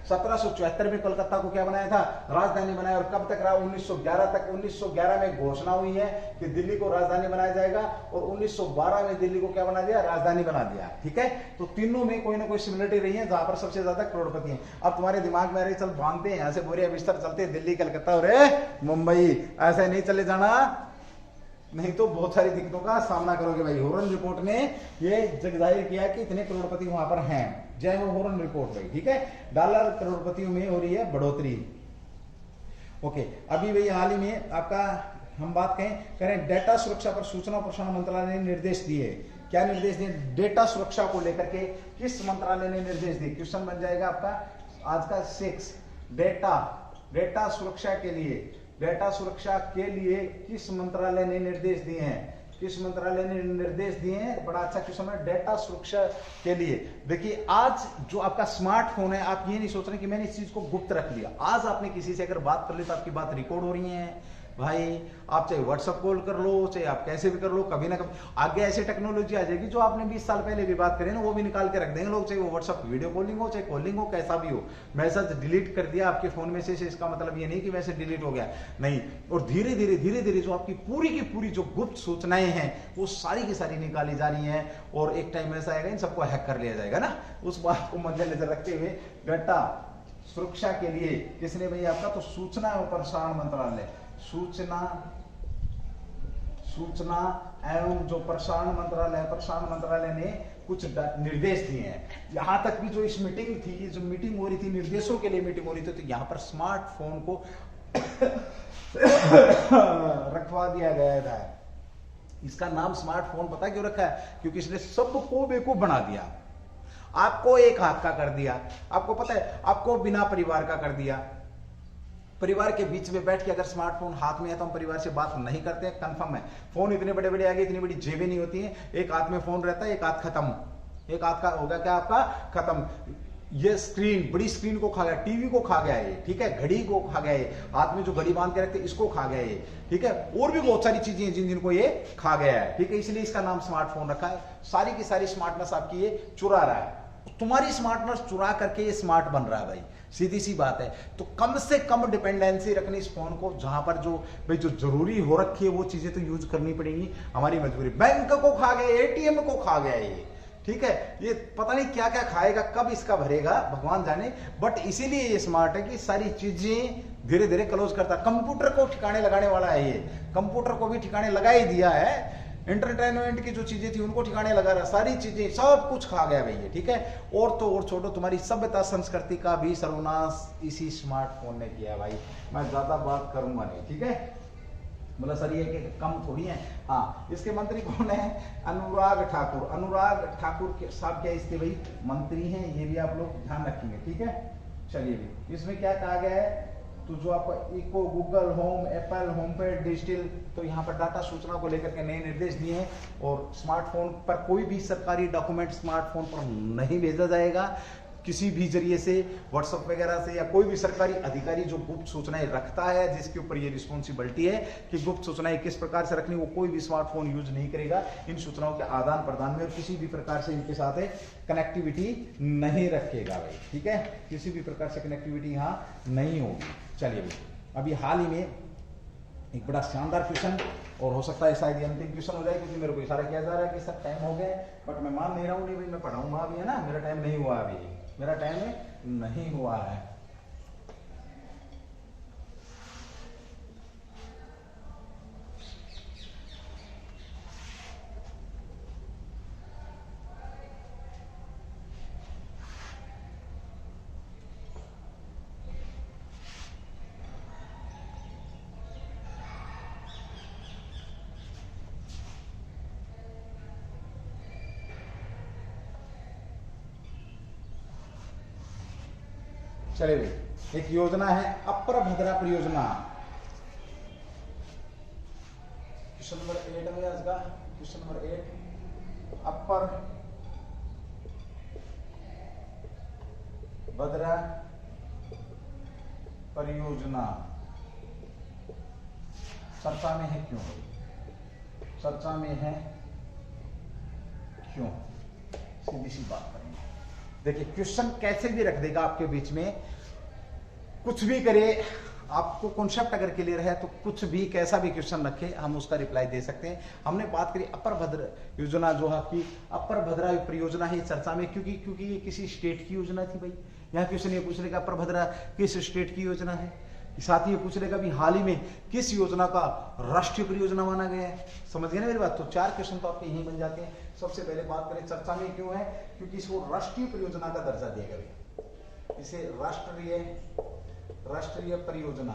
1774 में कोलकाता को क्या बनाया था, राजधानी बनाया। और कब तक रहा, 1911 तक। 1911 में घोषणा हुई है कि दिल्ली को राजधानी बनाया जाएगा, और 1912 में दिल्ली को क्या बना दिया, राजधानी बना दिया, ठीक है। तो तीनों में कोई ना कोई सिमिलरिटी रही है, जहां पर सबसे ज्यादा करोड़पति हैं। अब तुम्हारे दिमाग में आ रही, चल भागते हैं यहाँ से, बोरिया बिस्तर चलते हैं दिल्ली कलकत्ता और मुंबई, ऐसे नहीं चले जाना, नहीं तो बहुत सारी दिक्कतों का सामना करोगे भाई। हुरन रिपोर्ट ने ये जग जाहिर किया कि इतने करोड़पति वहां पर हैं। जय हो हुरन रिपोर्ट भाई, ठीक है। डॉलर करोड़पतियों में हो रही है बढ़ोतरी। ओके, अभी भाई हाल ही में आपका हम बात करें डेटा सुरक्षा पर सूचना और प्रसारण मंत्रालय ने निर्देश दिए। क्या निर्देश दिए, डेटा सुरक्षा को लेकर के किस मंत्रालय ने निर्देश दिए, क्वेश्चन बन जाएगा आपका आज का 6। डेटा सुरक्षा के लिए किस मंत्रालय ने निर्देश दिए हैं, किस मंत्रालय ने निर्देश दिए हैं, बड़ा अच्छा क्वेश्चन है। डेटा सुरक्षा के लिए देखिए, आज जो आपका स्मार्टफोन है, आप ये नहीं सोच रहे कि मैंने इस चीज को गुप्त रख लिया। आज आपने किसी से अगर बात कर ली तो आपकी बात रिकॉर्ड हो रही है, भाई आप चाहे व्हाट्सअप कॉल कर लो, चाहे आप कैसे भी कर लो, कभी ना कभी आगे ऐसी टेक्नोलॉजी आ जाएगी जो आपने 20 साल पहले भी बात करी ना, वो भी निकाल के रख देंगे लोग, चाहे वो व्हाट्सअप वीडियो कॉलिंग हो, चाहे कॉलिंग हो, कैसा भी हो। मैसेज डिलीट कर दिया आपके फोन में से, इसका मतलब ये नहीं कि मैसेज डिलीट हो गया, नहीं। और धीरे धीरे जो आपकी पूरी की पूरी जो गुप्त सूचनाएं हैं वो सारी की सारी निकाली जा रही हैं, और एक टाइम ऐसा आएगा इन सबको हैक कर लिया जाएगा ना। उस बात को मद्देनजर रखते हुए डाटा सुरक्षा के लिए किसने भाई आपका, तो सूचना एवं प्रसारण मंत्रालय, सूचना एवं जो प्रसारण मंत्रालय ने कुछ निर्देश दिए हैं। यहां तक भी जो इस मीटिंग थी, जो मीटिंग हो रही थी, निर्देशों के लिए मीटिंग हो रही थी, तो यहां पर स्मार्टफोन को रखवा दिया गया था। इसका नाम स्मार्टफोन पता क्यों रखा है? क्योंकि इसने सबको बेवकूफ बना दिया। आपको एक हाथ का कर दिया, आपको पता है, आपको बिना परिवार का कर दिया। परिवार के बीच में बैठ के अगर स्मार्टफोन हाथ में है तो हम परिवार से बात नहीं करते हैं, कंफर्म है। फोन इतने बड़े बड़े आ गए, इतनी बड़ी जेबें नहीं होती हैं, एक हाथ में फोन रहता है, एक हाथ खत्म, एक हाथ का होगा क्या आपका, खत्म। ये स्क्रीन, बड़ी स्क्रीन को खा गया, टीवी को खा गया ये, ठीक है, घड़ी को खा गया ये, हाथ में जो घड़ी बांध के रखते इसको खा गया ये, ठीक है, और भी बहुत सारी चीजें हैं जिनको ये खा गया है, ठीक है। इसलिए इसका नाम स्मार्टफोन रखा है। सारी की सारी स्मार्टनेस आपकी ये चुरा रहा है, तुम्हारी स्मार्टनेस चुरा करके ये स्मार्ट बन रहा है भाई, सीधी सी बात है। तो कम से कम डिपेंडेंसी रखनी इस फोन को, जहां पर जो भाई जो जरूरी हो रखी है वो चीजें तो यूज करनी पड़ेगी, हमारी मजबूरी। बैंक को खा गया, एटीएम को खा गया ये, ठीक है, ये पता नहीं क्या क्या खाएगा, कब इसका भरेगा भगवान जाने। बट इसीलिए ये स्मार्ट है कि सारी चीजें धीरे धीरे क्लोज करता। कंप्यूटर को ठिकाने लगाने वाला है ये, कंप्यूटर को भी ठिकाने लगा ही दिया है। एंटरटेनमेंट की जो चीजें थी उनको ठिकाने लगा रहा, सारी चीजें सब कुछ खा गया भैया, ठीक है। और तो और छोड़ो, तुम्हारी सभ्यता संस्कृति का भी सर्वनाश इसी स्मार्टफोन ने किया भाई। मैं ज्यादा बात करूंगा नहीं, ठीक है। बोला सर ये कि कम थोड़ी है। हाँ, इसके मंत्री कौन है? अनुराग ठाकुर। अनुराग ठाकुर के साहब क्या इसके भाई मंत्री हैं, ये भी आप लोग ध्यान रखेंगे, ठीक है। चलिए भी इसमें क्या कहा गया है, तो जो आपका echo, Google home, Apple home पे डिजिटल, तो यहाँ पर डाटा सूचना को लेकर के नए निर्देश दिए हैं। और स्मार्टफोन पर कोई भी सरकारी डॉक्यूमेंट स्मार्टफोन पर नहीं भेजा जाएगा किसी भी जरिए से, व्हाट्सएप वगैरह से, या कोई भी सरकारी अधिकारी जो गुप्त सूचनाएं रखता है, जिसके ऊपर ये रिस्पॉन्सिबिलिटी है कि गुप्त सूचनाएं किस प्रकार से रखनी, वो कोई भी स्मार्टफोन यूज नहीं करेगा इन सूचनाओं के आदान प्रदान में, और किसी भी प्रकार से इनके साथ कनेक्टिविटी नहीं रखेगा भाई, ठीक है। किसी भी प्रकार से कनेक्टिविटी यहाँ नहीं होगी। चलिए भाई, अभी हाल ही में एक बड़ा शानदार क्वेश्चन, और हो सकता है शायद ये अंतिम क्वेश्चन हो जाए, क्योंकि मेरे को इशारा किया जा रहा है कि सर टाइम हो गया, बट मैं मान नहीं रहा हूँ, नहीं भाई मैं पढ़ाऊंगा अभी, है ना, मेरा टाइम नहीं हुआ अभी, मेरा टाइम नहीं हुआ है। चलिए भाई, एक योजना है अपर भद्रा परियोजना, क्वेश्चन नंबर 8 में आज का क्वेश्चन नंबर 8, अपर भद्रा परियोजना चर्चा में है क्यों? चर्चा में है क्यों? सीधी सी बात करेंगे। देखिए, क्वेश्चन कैसे भी रख देगा आपके बीच में, कुछ भी करे, आपको कॉन्सेप्ट अगर क्लियर है तो कुछ भी कैसा भी क्वेश्चन रखे हम उसका रिप्लाई दे सकते हैं। हमने बात करी अपर भद्रा योजना, जो आपकी अपर भद्रा परियोजना है चर्चा में, क्योंकि ये किसी स्टेट की योजना थी भाई। यहाँ क्वेश्चन ये पूछ लेगा अपर भद्रा किस स्टेट की योजना है, साथ ही ये पूछ लेगा भी हाल ही में किस योजना का राष्ट्रीय परियोजना माना गया है। समझ गए ना मेरी बात? तो 4 क्वेश्चन तो आपके यहीं बन जाते हैं। सबसे पहले बात करें चर्चा में क्यों है, क्योंकि इसको राष्ट्रीय परियोजना का दर्जा दिया गया, इसे राष्ट्रीय परियोजना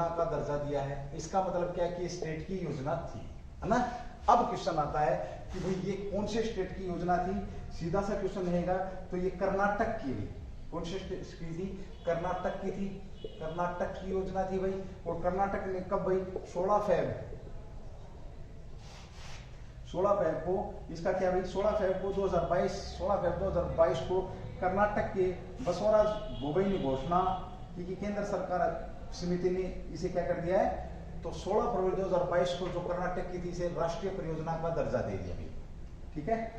का दर्जा दिया है। इसका मतलब क्या है कि स्टेट की योजना थी, है ना। अब क्वेश्चन आता है कि भाई ये कौन से स्टेट की योजना थी, सीधा सा क्वेश्चन रहेगा। तो ये कर्नाटक की थी, कौन से स्टेट की थी? कर्नाटक की थी, कर्नाटक की योजना थी भाई। और कर्नाटक ने कब भाई? 16 फेब को इसका क्या भाई, 16 फेब 2022 को कर्नाटक के बसवराज बोबई ने घोषणा की कि केंद्र सरकार समिति ने इसे क्या कर दिया है, तो 16 फरवरी 2022 को जो कर्नाटक की थी इसे राष्ट्रीय परियोजना का दर्जा दे दिया भाई। ठीक है,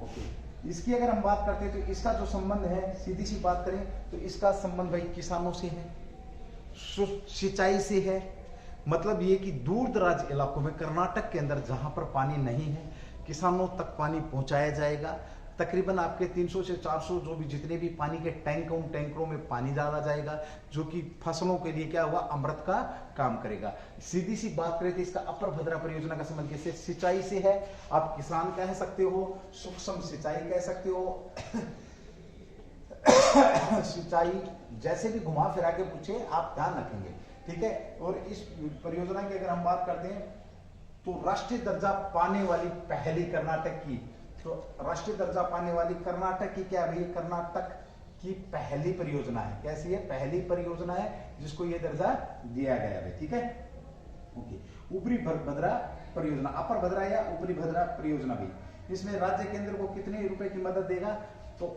ओके। इसकी अगर हम बात करते हैं तो इसका जो संबंध है, सीधी सी बात करें तो इसका संबंध भाई किसानों से है, सिंचाई से है। मतलब ये कि दूर दराज इलाकों में कर्नाटक के अंदर जहां पर पानी नहीं है, किसानों तक पानी पहुंचाया जाएगा। तकरीबन आपके 300 से 400 जो भी जितने भी पानी के टैंकरों में पानी डाला जाएगा, जो कि फसलों के लिए क्या हुआ, अमृत का काम करेगा। सीधी सी बात करें तो इसका अपर भद्रा परियोजना का संबंध किससे, सिंचाई से है। आप किसान कह सकते हो, सूक्ष्म सिंचाई कह सकते हो सिंचाई जैसे भी घुमा फिरा के पूछे आप ध्यान रखेंगे। ठीक है, और इस परियोजना की अगर हम बात करते हैं तो राष्ट्रीय दर्जा पाने वाली पहली कर्नाटक की, तो राष्ट्रीय दर्जा पाने वाली कर्नाटक की क्या है, कर्नाटक की पहली परियोजना है। कैसी है, पहली परियोजना है जिसको ये दर्जा दिया गया है। ठीक है, ओके। ऊपरी भद्रा परियोजना, अपर भद्रा या ऊपरी भद्रा परियोजना भी, इसमें राज्य केंद्र को कितने रुपए की मदद देगा, तो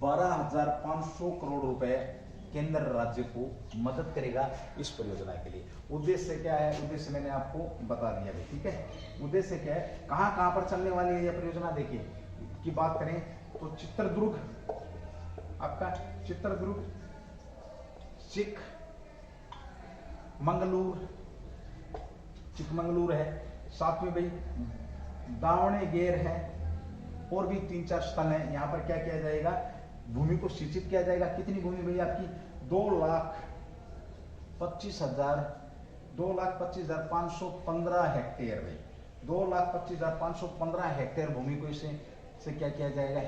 12,500 करोड़ रुपए केंद्र राज्य को मदद करेगा इस परियोजना के लिए। उद्देश्य क्या है, उद्देश्य मैंने आपको बता दिया है। ठीक है, उद्देश्य क्या है, कहां पर चलने वाली है यह परियोजना, देखिए की बात करें तो चित्रदुर्ग, आपका चित्रदुर्ग, चिकमंगलूर है, साथ में भाई दावणगेरे है, और भी 3-4 स्थल हैं। यहाँ पर क्या किया जाएगा, भूमि को सिंचित किया जाएगा। कितनी भूमि भाई आपकी, 2,25,515 हेक्टेयर भाई, 2,25,515 हेक्टेयर भूमि को इसे क्या किया जाएगा,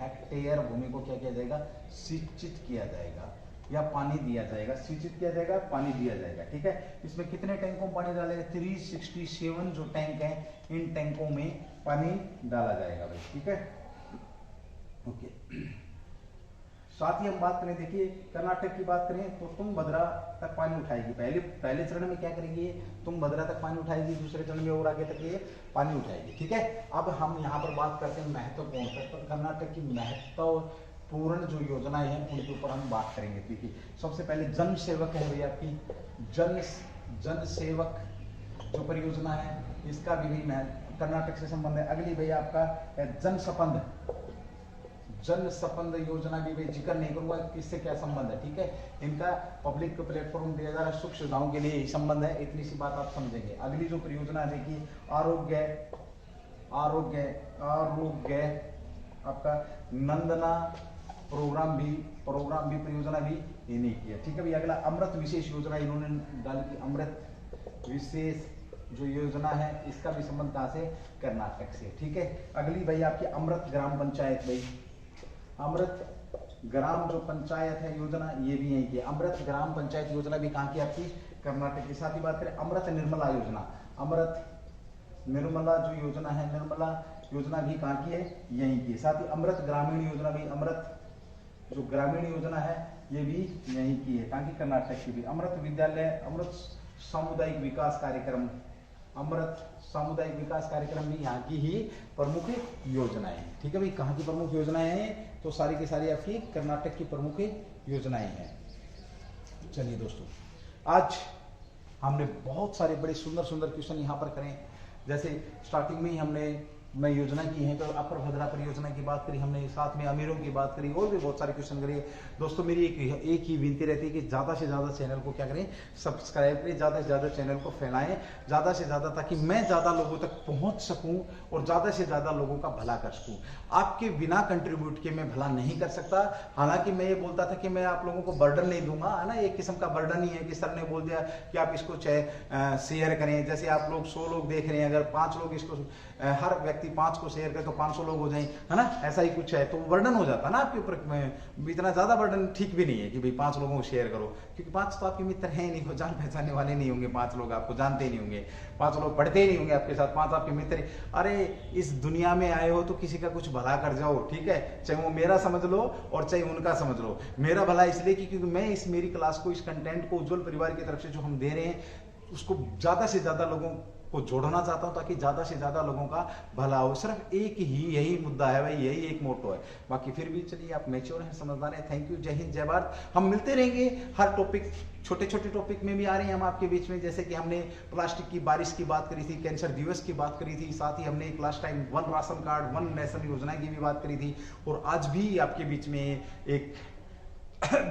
हेक्टेयर भूमि को क्या किया जाएगा, सिंचित किया जाएगा या पानी दिया जाएगा। सिंचित किया जाएगा, पानी दिया जाएगा। ठीक है, इसमें कितने टैंकों में पानी डालेगा, 367 जो टैंक हैं, इन टैंकों में पानी डाला जाएगा भाई। ठीक है, ओके। साथ ही हम बात करें, देखिए कर्नाटक की बात करें तो तुंगभद्रा तक पानी उठाएगी। पहले चरण में क्या करेगी, तुंगभद्रा तक पानी उठाएगी, दूसरे चरण में और आगे तक ये पानी उठाएगी। ठीक है, अब हम यहाँ पर बात करते हैं महत्वपूर्ण तक, तो कर्नाटक की महत्वपूर्ण जो योजनाएं हैं उनके ऊपर हम बात करेंगे। देखिए सबसे पहले जन सेवक है भैया आपकी, जन सेवक जो परियोजना है इसका भी कर्नाटक से संबंध है। अगली भैया आपका जन संपद योजना की भी जिक्र नहीं करूंगा किससे क्या संबंध है। ठीक है, इनका पब्लिक को प्लेटफॉर्म दिया जा रहा है, सुख सुविधाओं के लिए ही संबंध है, इतनी सी बात आप समझेंगे। अगली जो परियोजना देखिए आरोग्य आपका नंदना प्रोग्राम भी परियोजना भी इन्हीं की है। ठीक है भैया, अगला अमृत विशेष योजना इन्होंने डाली की, अमृत विशेष जो योजना है इसका भी संबंध कहां से, कर्नाटक से। ठीक है, अगली भाई आपकी अमृत ग्राम पंचायत, भाई अमृत ग्राम जो पंचायत है योजना ये भी यही की है। अमृत ग्राम पंचायत योजना भी कहां की, आपकी कर्नाटक की। साथ ही बात करें अमृत निर्मला योजना, अमृत निर्मला जो योजना है, निर्मला योजना भी कहां की है, यही की। साथ ही अमृत ग्रामीण योजना भी, अमृत जो ग्रामीण योजना है ये भी यही की है, कहां की, कर्नाटक की भी। अमृत विद्यालय, अमृत सामुदायिक विकास कार्यक्रम, अमृत सामुदायिक विकास कार्यक्रम भी यहाँ की ही प्रमुख योजनाएं हैं। ठीक है भाई, कहाँ की प्रमुख योजनाएं हैं, तो सारी की सारी आपकी कर्नाटक की प्रमुख योजनाएं हैं। चलिए दोस्तों, आज हमने बहुत सारे बड़े सुंदर सुंदर क्वेश्चन यहाँ पर करें। जैसे स्टार्टिंग में ही हमने योजना की है, तो अपर भद्रा परियोजना की बात करी हमने, साथ में अमीरों की बात करी, और भी बहुत सारे क्वेश्चन करिए। दोस्तों मेरी एक ही विनती रहती है कि ज़्यादा से ज़्यादा चैनल को क्या करें, सब्सक्राइब करें, ज़्यादा से ज़्यादा चैनल को फैलाएं, ज़्यादा से ज़्यादा, ताकि मैं ज़्यादा लोगों तक पहुंच सकूं और ज़्यादा से ज़्यादा लोगों का भला कर सकूं। आपके बिना कंट्रीब्यूट के मैं भला नहीं कर सकता। हालांकि मैं ये बोलता था कि मैं आप लोगों को बर्डन नहीं दूंगा, है ना, एक किस्म का बर्डन ही है कि सर ने बोल दिया कि आप इसको शेयर करें। जैसे आप लोग 100 लोग देख रहे हैं, अगर 5 लोग इसको, हर व्यक्ति 5 को शेयर करे तो 500 लोग हो जाएं, है ना, ऐसा ही कुछ है, तो बर्डन हो जाता है ना आपके ऊपर। इतना ज्यादा बर्डन ठीक भी नहीं है कि भाई 5 लोगों को शेयर करो, क्योंकि 5 तो आपके मित्र हैं नहीं, जान पहचानने वाले नहीं होंगे, 5 लोग आपको जानते नहीं होंगे, 5 लोग पढ़ते ही नहीं होंगे आपके साथ, 5 आपके मित्र। अरे इस दुनिया में आए हो तो किसी का कुछ भला कर जाओ। ठीक है, चाहे वो मेरा समझ लो और चाहे उनका समझ लो। मेरा भला इसलिए क्योंकि मैं मेरी क्लास को, इस कंटेंट को उज्जवल परिवार की तरफ से जो हम दे रहे हैं उसको ज्यादा से ज्यादा लोगों को जोड़ना चाहता हूं ताकि ज्यादा से ज्यादा लोगों का भला हो। सिर्फ एक ही यही मुद्दा है भाई, यही एक मोटो है। बाकी फिर भी चलिए, आप मैच्योर हैं, समझदार हैं। थैंक यू, जय हिंद, जय भारत। हम मिलते रहेंगे हर टॉपिक, छोटे छोटे टॉपिक में भी आ रहे हैं हम आपके बीच में। जैसे कि हमने प्लास्टिक की बारिश की बात करी थी, कैंसर दिवस की बात करी थी, साथ ही हमने एक last time one ration card one nation योजना की भी बात करी थी। और आज भी आपके बीच में एक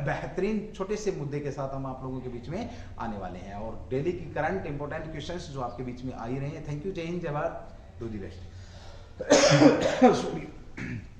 बेहतरीन छोटे से मुद्दे के साथ हम आप लोगों के बीच में आने वाले हैं, और डेली की करंट इंपॉर्टेंट क्वेश्चंस जो आपके बीच में आ ही रहे हैं। थैंक यू, जय हिंद, जय Bharat, do the best. Sorry.